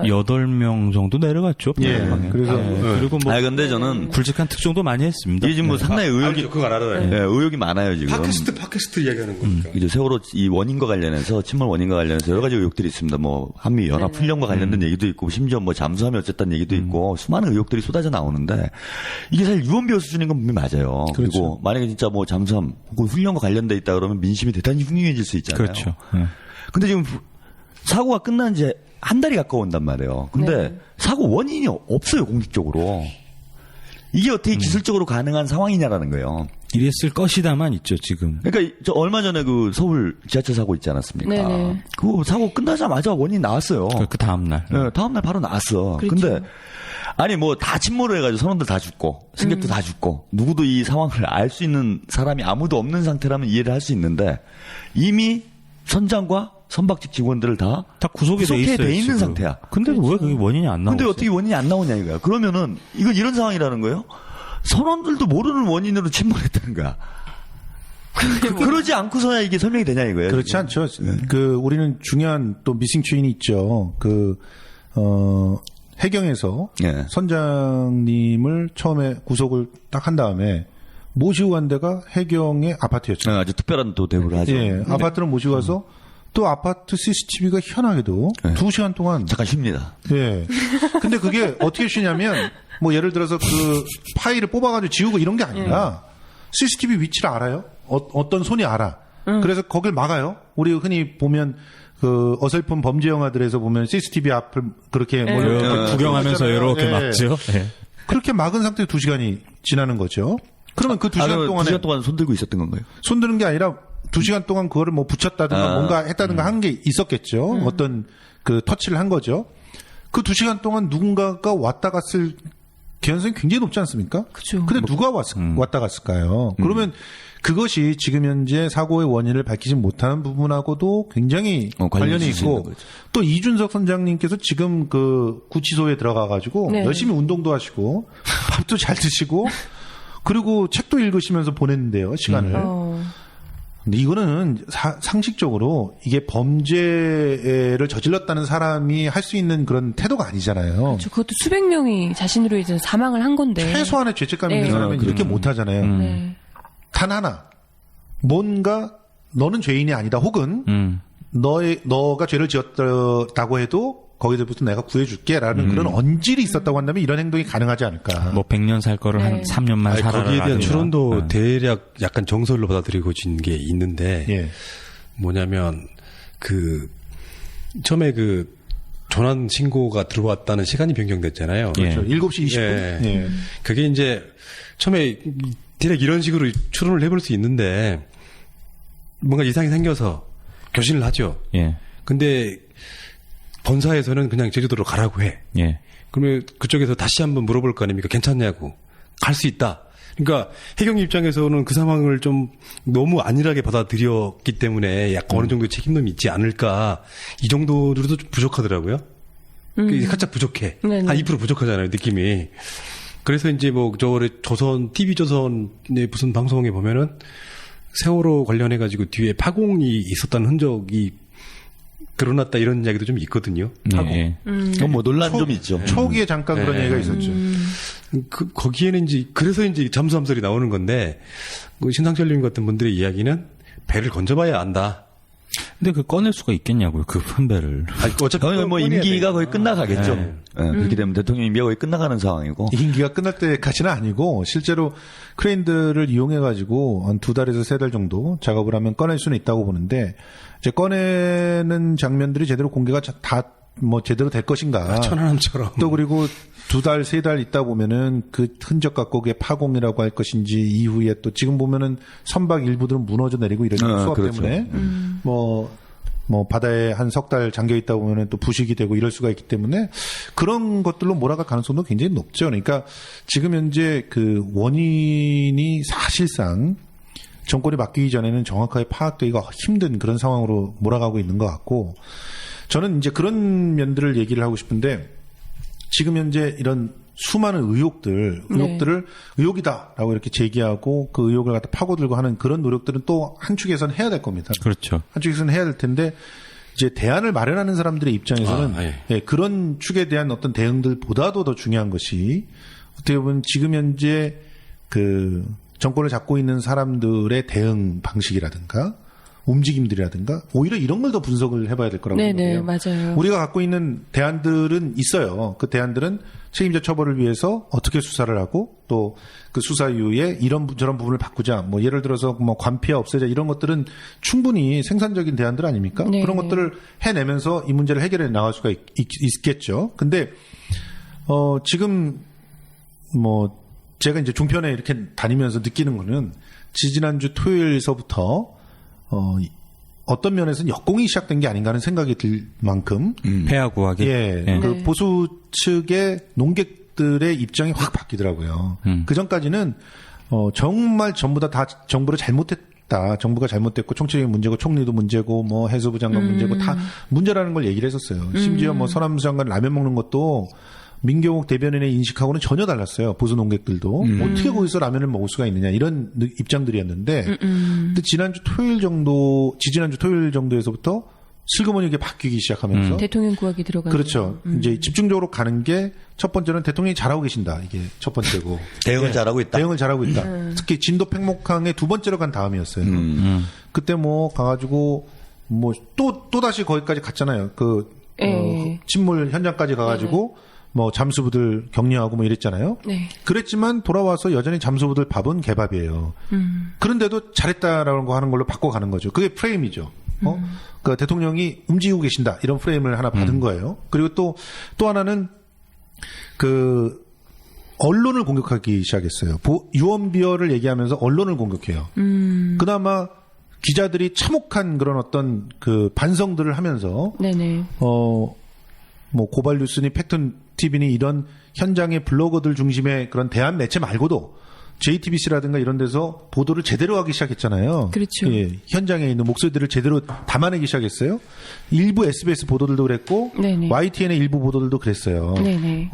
8명 정도 내려갔죠. 예. 방에. 그래서 그리고 뭐 근데 저는 굵직한 특종도 많이 했습니다. 이게 지금 뭐 상당히 의혹이, 그거 알아요. 네, 의혹이 많아요, 지금. 팟캐스트 이야기하는 거니까. 이제 세월호 이 원인과 관련해서 침몰 원인과 관련해서 여러 가지 의혹들이 있습니다. 뭐 한미 연합 훈련과 관련된 얘기도 있고 심지어 뭐 잠수함이 어쨌다는 얘기도 있고 수많은 의혹들이 쏟아져 나오는데 이게 사실 유언비어 수준인 건 분명히 맞아요. 그렇죠. 그리고 만약에 진짜 뭐 잠수함 혹은 훈련과 관련돼 있다 그러면 민심이 대단히 흉흉해질 수 있잖아요. 그렇죠. 네. 근데 지금 사고가 끝난 지 한 달이 가까운단 말이에요. 근데 네. 사고 원인이 없어요, 공식적으로. 이게 어떻게 기술적으로 가능한 상황이냐라는 거예요. 이랬을 것이다만 있죠, 지금. 그러니까 저 얼마 전에 그 서울 지하철 사고 있지 않았습니까? 네네. 그 사고 끝나자마자 원인이 나왔어요. 그 다음날. 네, 다음날 바로 나왔어. 그렇죠. 근데 아니 뭐 다 침몰을 해가지고 선원들 다 죽고 승객도 다 죽고 누구도 이 상황을 알 수 있는 사람이 아무도 없는 상태라면 이해를 할 수 있는데 이미 선장과 선박직 직원들을 다 구속에 돼 있어요. 돼 있는 지금. 상태야. 근데 왜 그게 원인이 안 나오죠? 근데 어떻게 원인이 안 나오냐 이거야. 그러면은 이건 이런 상황이라는 거예요. 선원들도 모르는 원인으로 침몰했다는 거야. 그러지 않고서야 이게 설명이 되냐 이거예요. 그렇지 지금. 않죠. 우리는 중요한 또 미싱 추인이 있죠. 해경에서 예. 선장님을 처음에 구속을 딱 한 다음에 모시고 간 데가 해경의 아파트였죠. 아주 특별한 또 대우를 하죠. 예, 아파트를 모시고 가서 또 아파트 CCTV가 희한하게도 2시간 동안 잠깐 쉽니다. 예. 근데 그게 어떻게 쉬냐면 뭐 예를 들어서 그 파일을 뽑아가지고 지우고 이런 게 아니라 CCTV 위치를 알아요. 어떤 손이 알아. 그래서 거길 막아요. 우리 흔히 보면 그 어설픈 범죄 영화들에서 보면 CCTV 앞을 그렇게 이렇게 구경하면서 이렇게 막죠. 네. 그렇게 막은 상태에 2시간이 지나는 거죠. 그러면 그 2시간 동안에 2시간 동안 손 들고 있었던 건가요? 손 드는 게 아니라 2시간 동안 그거를 뭐 붙였다든가 뭔가 했다든가 한 게 있었겠죠. 어떤 그 터치를 한 거죠. 그 2시간 동안 누군가가 왔다 갔을 개연성이 굉장히 높지 않습니까? 그죠. 근데 누가 왔다 갔을까요? 그러면 그것이 지금 현재 사고의 원인을 밝히지 못하는 부분하고도 굉장히 관련이 있고 또 이준석 선장님께서 지금 그 구치소에 들어가가지고 네. 열심히 운동도 하시고 밥도 잘 드시고 그리고 책도 읽으시면서 보냈는데요, 시간을. 근데 이거는 상식적으로 이게 범죄를 저질렀다는 사람이 할 수 있는 그런 태도가 아니잖아요. 그렇죠. 그것도 수백 명이 자신으로 인해서 사망을 한 건데. 최소한의 죄책감 있는 네. 사람은 이렇게 못 하잖아요. 네. 단 하나. 뭔가 너는 죄인이 아니다. 혹은 너가 죄를 지었다고 해도 거기서부터 내가 구해줄게라는 그런 언질이 있었다고 한다면 이런 행동이 가능하지 않을까. 뭐 100년 살 거를 한 3년만 살아라. 거기에 대한 추론도 네. 대략 약간 정설로 받아들여진 게 있는데 예. 뭐냐면 그 처음에 그 조난 신고가 들어왔다는 시간이 변경됐잖아요. 예. 7시 20분. 예. 예. 그게 이제 처음에 대략 이런 식으로 추론을 해볼 수 있는데 뭔가 이상이 생겨서 교신을 하죠. 예. 근데 본사에서는 그냥 제주도로 가라고 해. 예. 그러면 그쪽에서 다시 한번 물어볼 거 아닙니까? 괜찮냐고. 갈 수 있다. 그러니까 해경 입장에서는 그 상황을 좀 너무 안일하게 받아들였기 때문에 약간 어느 정도 책임감이 있지 않을까. 이 정도로도 좀 부족하더라고요. 살짝 부족해. 네네. 한 2% 부족하잖아요, 느낌이. 그래서 이제 뭐 저번에 TV조선의 무슨 방송에 보면은 세월호 관련해가지고 뒤에 파공이 있었다는 흔적이 드러났다 이런 이야기도 좀 있거든요. 예. 그건 뭐 논란 좀 있죠. 초기에 잠깐 그런 얘기가 있었죠. 거기에는 이제 그래서 이제 잠수함설이 나오는 건데 그 신상철님 같은 분들의 이야기는 배를 건져봐야 안다. 근데 그 꺼낼 수가 있겠냐고요, 그 판배를. 아니, 어차피 거의 뭐 꺼내야 임기가 돼. 거의 끝나가겠죠. 네. 예, 그렇게 되면 대통령 임기가 거의 끝나가는 상황이고. 임기가 끝날 때까지는 아니고 실제로 크레인들을 이용해가지고 한 2달에서 3달 정도 작업을 하면 꺼낼 수는 있다고 보는데 이제 꺼내는 장면들이 제대로 공개가 다 뭐 제대로 될 것인가. 천안함처럼. 또 그리고 2달, 3달 있다 보면은 그 흔적 갖고 그게 파공이라고 할 것인지 이후에 또 지금 보면은 선박 일부들은 무너져 내리고 이러죠. 수압 그렇죠. 때문에. 뭐 바다에 한 3달 잠겨 있다 보면은 또 부식이 되고 이럴 수가 있기 때문에 그런 것들로 몰아갈 가능성도 굉장히 높죠. 그러니까 지금 현재 그 원인이 사실상 정권이 바뀌기 전에는 정확하게 파악되기가 힘든 그런 상황으로 몰아가고 있는 것 같고 저는 이제 그런 면들을 얘기를 하고 싶은데 지금 현재 이런 수많은 의혹들을 의혹이다라고 이렇게 제기하고 그 의혹을 갖다 파고들고 하는 그런 노력들은 또 한축에서는 해야 될 겁니다. 그렇죠. 한축에서는 해야 될 텐데 이제 대안을 마련하는 사람들의 입장에서는 예, 그런 축에 대한 어떤 대응들보다도 더 중요한 것이 어떻게 보면 지금 현재 그 정권을 잡고 있는 사람들의 대응 방식이라든가 움직임들이라든가 오히려 이런 걸 더 분석을 해봐야 될 거라고 네네, 생각해요. 맞아요. 우리가 갖고 있는 대안들은 있어요. 그 대안들은 책임자 처벌을 위해서 어떻게 수사를 하고 또 그 수사 이후에 이런 저런 부분을 바꾸자. 뭐 예를 들어서 뭐 관피와 없애자 이런 것들은 충분히 생산적인 대안들 아닙니까? 네네. 그런 것들을 해내면서 이 문제를 해결해 나갈 수가 있겠죠. 근데 지금 뭐 제가 이제 중편에 이렇게 다니면서 느끼는 거는 지지난주 토요일서부터 어떤 면에서는 역공이 시작된 게 아닌가 하는 생각이 들 만큼 폐하 구하기. 예, 그 보수 측의 농객들의 입장이 확 바뀌더라고요. 그 전까지는 정말 전부 다 정부를 잘못했다. 정부가 잘못됐고 총체적인 문제고 총리도 문제고 뭐 해수부 장관 문제고 다 문제라는 걸 얘기를 했었어요. 심지어 뭐 서남수 장관 라면 먹는 것도 민경욱 대변인의 인식하고는 전혀 달랐어요. 보수 농객들도 어떻게 거기서 라면을 먹을 수가 있느냐 이런 입장들이었는데 근데 지지난주 토요일 정도에서부터 슬그머니 이게 바뀌기 시작하면서 대통령 구하기 들어가는. 그렇죠. 이제 집중적으로 가는 게 첫 번째는 대통령이 잘하고 계신다. 이게 첫 번째고. 대응을 잘하고 있다. 대응을 잘하고 있다. 특히 진도 팽목항에 두 번째로 간 다음이었어요. 그때 뭐 가가지고 뭐 또 다시 거기까지 갔잖아요. 침몰 현장까지 가가지고 뭐 잠수부들 격려하고 뭐 이랬잖아요. 네. 그랬지만 돌아와서 여전히 잠수부들 밥은 개밥이에요. 그런데도 잘했다라는 거 하는 걸로 바꿔가는 거죠. 그게 프레임이죠. 그 대통령이 움직이고 계신다 이런 프레임을 하나 받은 거예요. 그리고 또 하나는 그 언론을 공격하기 시작했어요. 유언비어를 얘기하면서 언론을 공격해요. 그나마 기자들이 참혹한 그런 어떤 그 반성들을 하면서 네네. 뭐 고발 뉴스니 팩트 TV니 이런 현장의 블로거들 중심의 그런 대한 매체 말고도 JTBC라든가 이런 데서 보도를 제대로 하기 시작했잖아요. 그렇죠. 예, 현장에 있는 목소리들을 제대로 담아내기 시작했어요. 일부 SBS 보도들도 그랬고 네네. YTN의 일부 보도들도 그랬어요. 네네.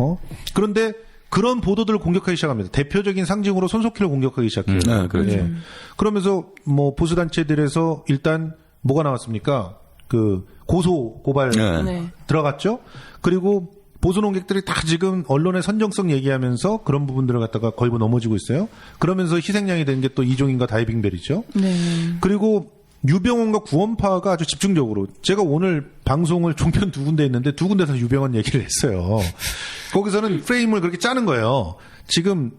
그런데 그런 보도들을 공격하기 시작합니다. 대표적인 상징으로 손석희를 공격하기 시작해요. 네, 그렇죠. 예. 그러면서 뭐 보수 단체들에서 일단 뭐가 나왔습니까? 그 고소 고발 네. 들어갔죠. 그리고 보수 농객들이 다 지금 언론의 선정성 얘기하면서 그런 부분들을 갖다가 걸고 넘어지고 있어요. 그러면서 희생양이 된 게 또 이종인과 다이빙벨이죠. 네. 그리고 유병원과 구원파가 아주 집중적으로 제가 오늘 방송을 종편 두 군데 했는데 두 군데서 유병원 얘기를 했어요. 거기서는 프레임을 그렇게 짜는 거예요. 지금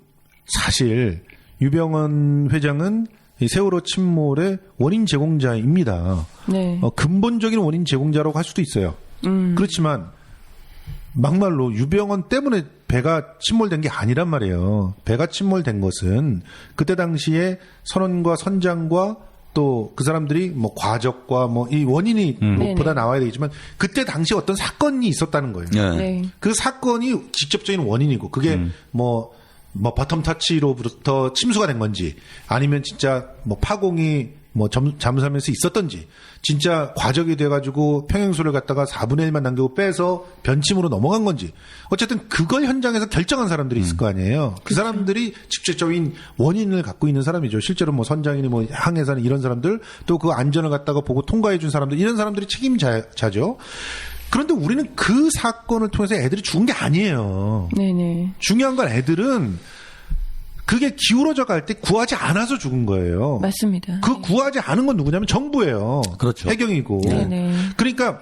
사실 유병원 회장은 이 세월호 침몰의 원인 제공자입니다. 네. 근본적인 원인 제공자라고 할 수도 있어요. 그렇지만 막말로 유병헌 때문에 배가 침몰된 게 아니란 말이에요. 배가 침몰된 것은 그때 당시에 선원과 선장과 또 그 사람들이 뭐 과적과 뭐 이 원인이 무엇보다 나와야 되겠지만 그때 당시 어떤 사건이 있었다는 거예요. 네. 네. 그 사건이 직접적인 원인이고 그게 뭐 버텀 터치로부터 침수가 된 건지 아니면 진짜 뭐 파공이 뭐 잠수하면서 있었던지 진짜 과적이 돼가지고 평행수를 갖다가 4분의 1만 남기고 빼서 변침으로 넘어간 건지 어쨌든 그걸 현장에서 결정한 사람들이 있을 거 아니에요. 그 사람들이 직접적인 원인을 갖고 있는 사람이죠. 실제로 뭐 선장이니 뭐 항해사는 이런 사람들 또 그 안전을 갖다가 보고 통과해 준 사람들 이런 사람들이 책임자죠. 그런데 우리는 그 사건을 통해서 애들이 죽은 게 아니에요. 네네. 중요한 건 애들은 그게 기울어져 갈 때 구하지 않아서 죽은 거예요. 맞습니다. 그 구하지 않은 건 누구냐면 정부예요. 그렇죠. 해경이고. 네네. 그러니까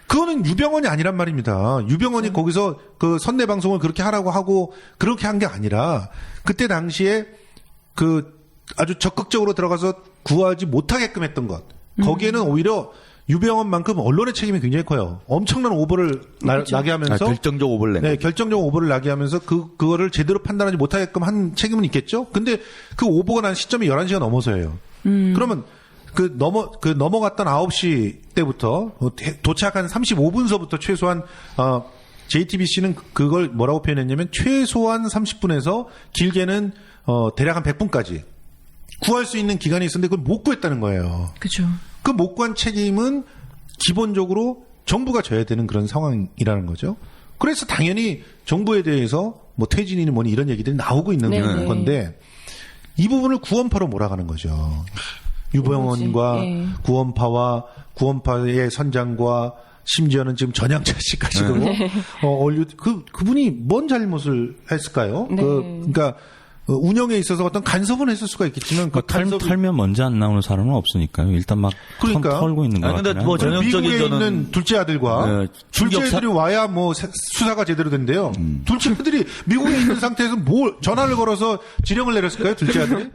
그거는 유병헌이 아니란 말입니다. 유병헌이 거기서 그 선내 방송을 그렇게 하라고 하고 그렇게 한 게 아니라 그때 당시에 그 아주 적극적으로 들어가서 구하지 못하게끔 했던 것. 거기에는 오히려 유병헌만큼 언론의 책임이 굉장히 커요. 엄청난 오보를 나게 하면서 결정적 오버랩. 네, 결정적 오보를 나게 하면서 그거를 제대로 판단하지 못하게끔 한 책임은 있겠죠. 근데 그 오보가 난 시점이 11시가 넘어서예요. 그러면 넘어갔던 9시 때부터 도착한 35분서부터 최소한 JTBC는 그걸 뭐라고 표현했냐면 최소한 30분에서 길게는 대략 한 100분까지 구할 수 있는 기간이 있었는데 그걸 못 구했다는 거예요. 그죠. 그 못 구한 책임은 기본적으로 정부가 져야 되는 그런 상황이라는 거죠. 그래서 당연히 정부에 대해서 뭐 퇴진이니 뭐니 이런 얘기들이 나오고 있는 네네. 건데 이 부분을 구원파로 몰아가는 거죠. 유병헌과 네. 구원파의 선장과 심지어는 지금 전향차 씨까지도 그분이 뭔 잘못을 했을까요? 네. 그러니까 운영에 있어서 어떤 간섭은 했을 수가 있겠지만 그 간섭이 털면 먼저 안 나오는 사람은 없으니까요. 일단 막 그러니까. 털고 있는 거 아니, 근데 같아요. 뭐 전형적인 미국에 저는 있는 둘째 아들과 네, 둘째 충격사- 아들이 와야 뭐 수사가 제대로 된대요. 둘째 아들이 미국에 있는 상태에서 뭘 전화를 걸어서 지령을 내렸을까요? 둘째 아들이?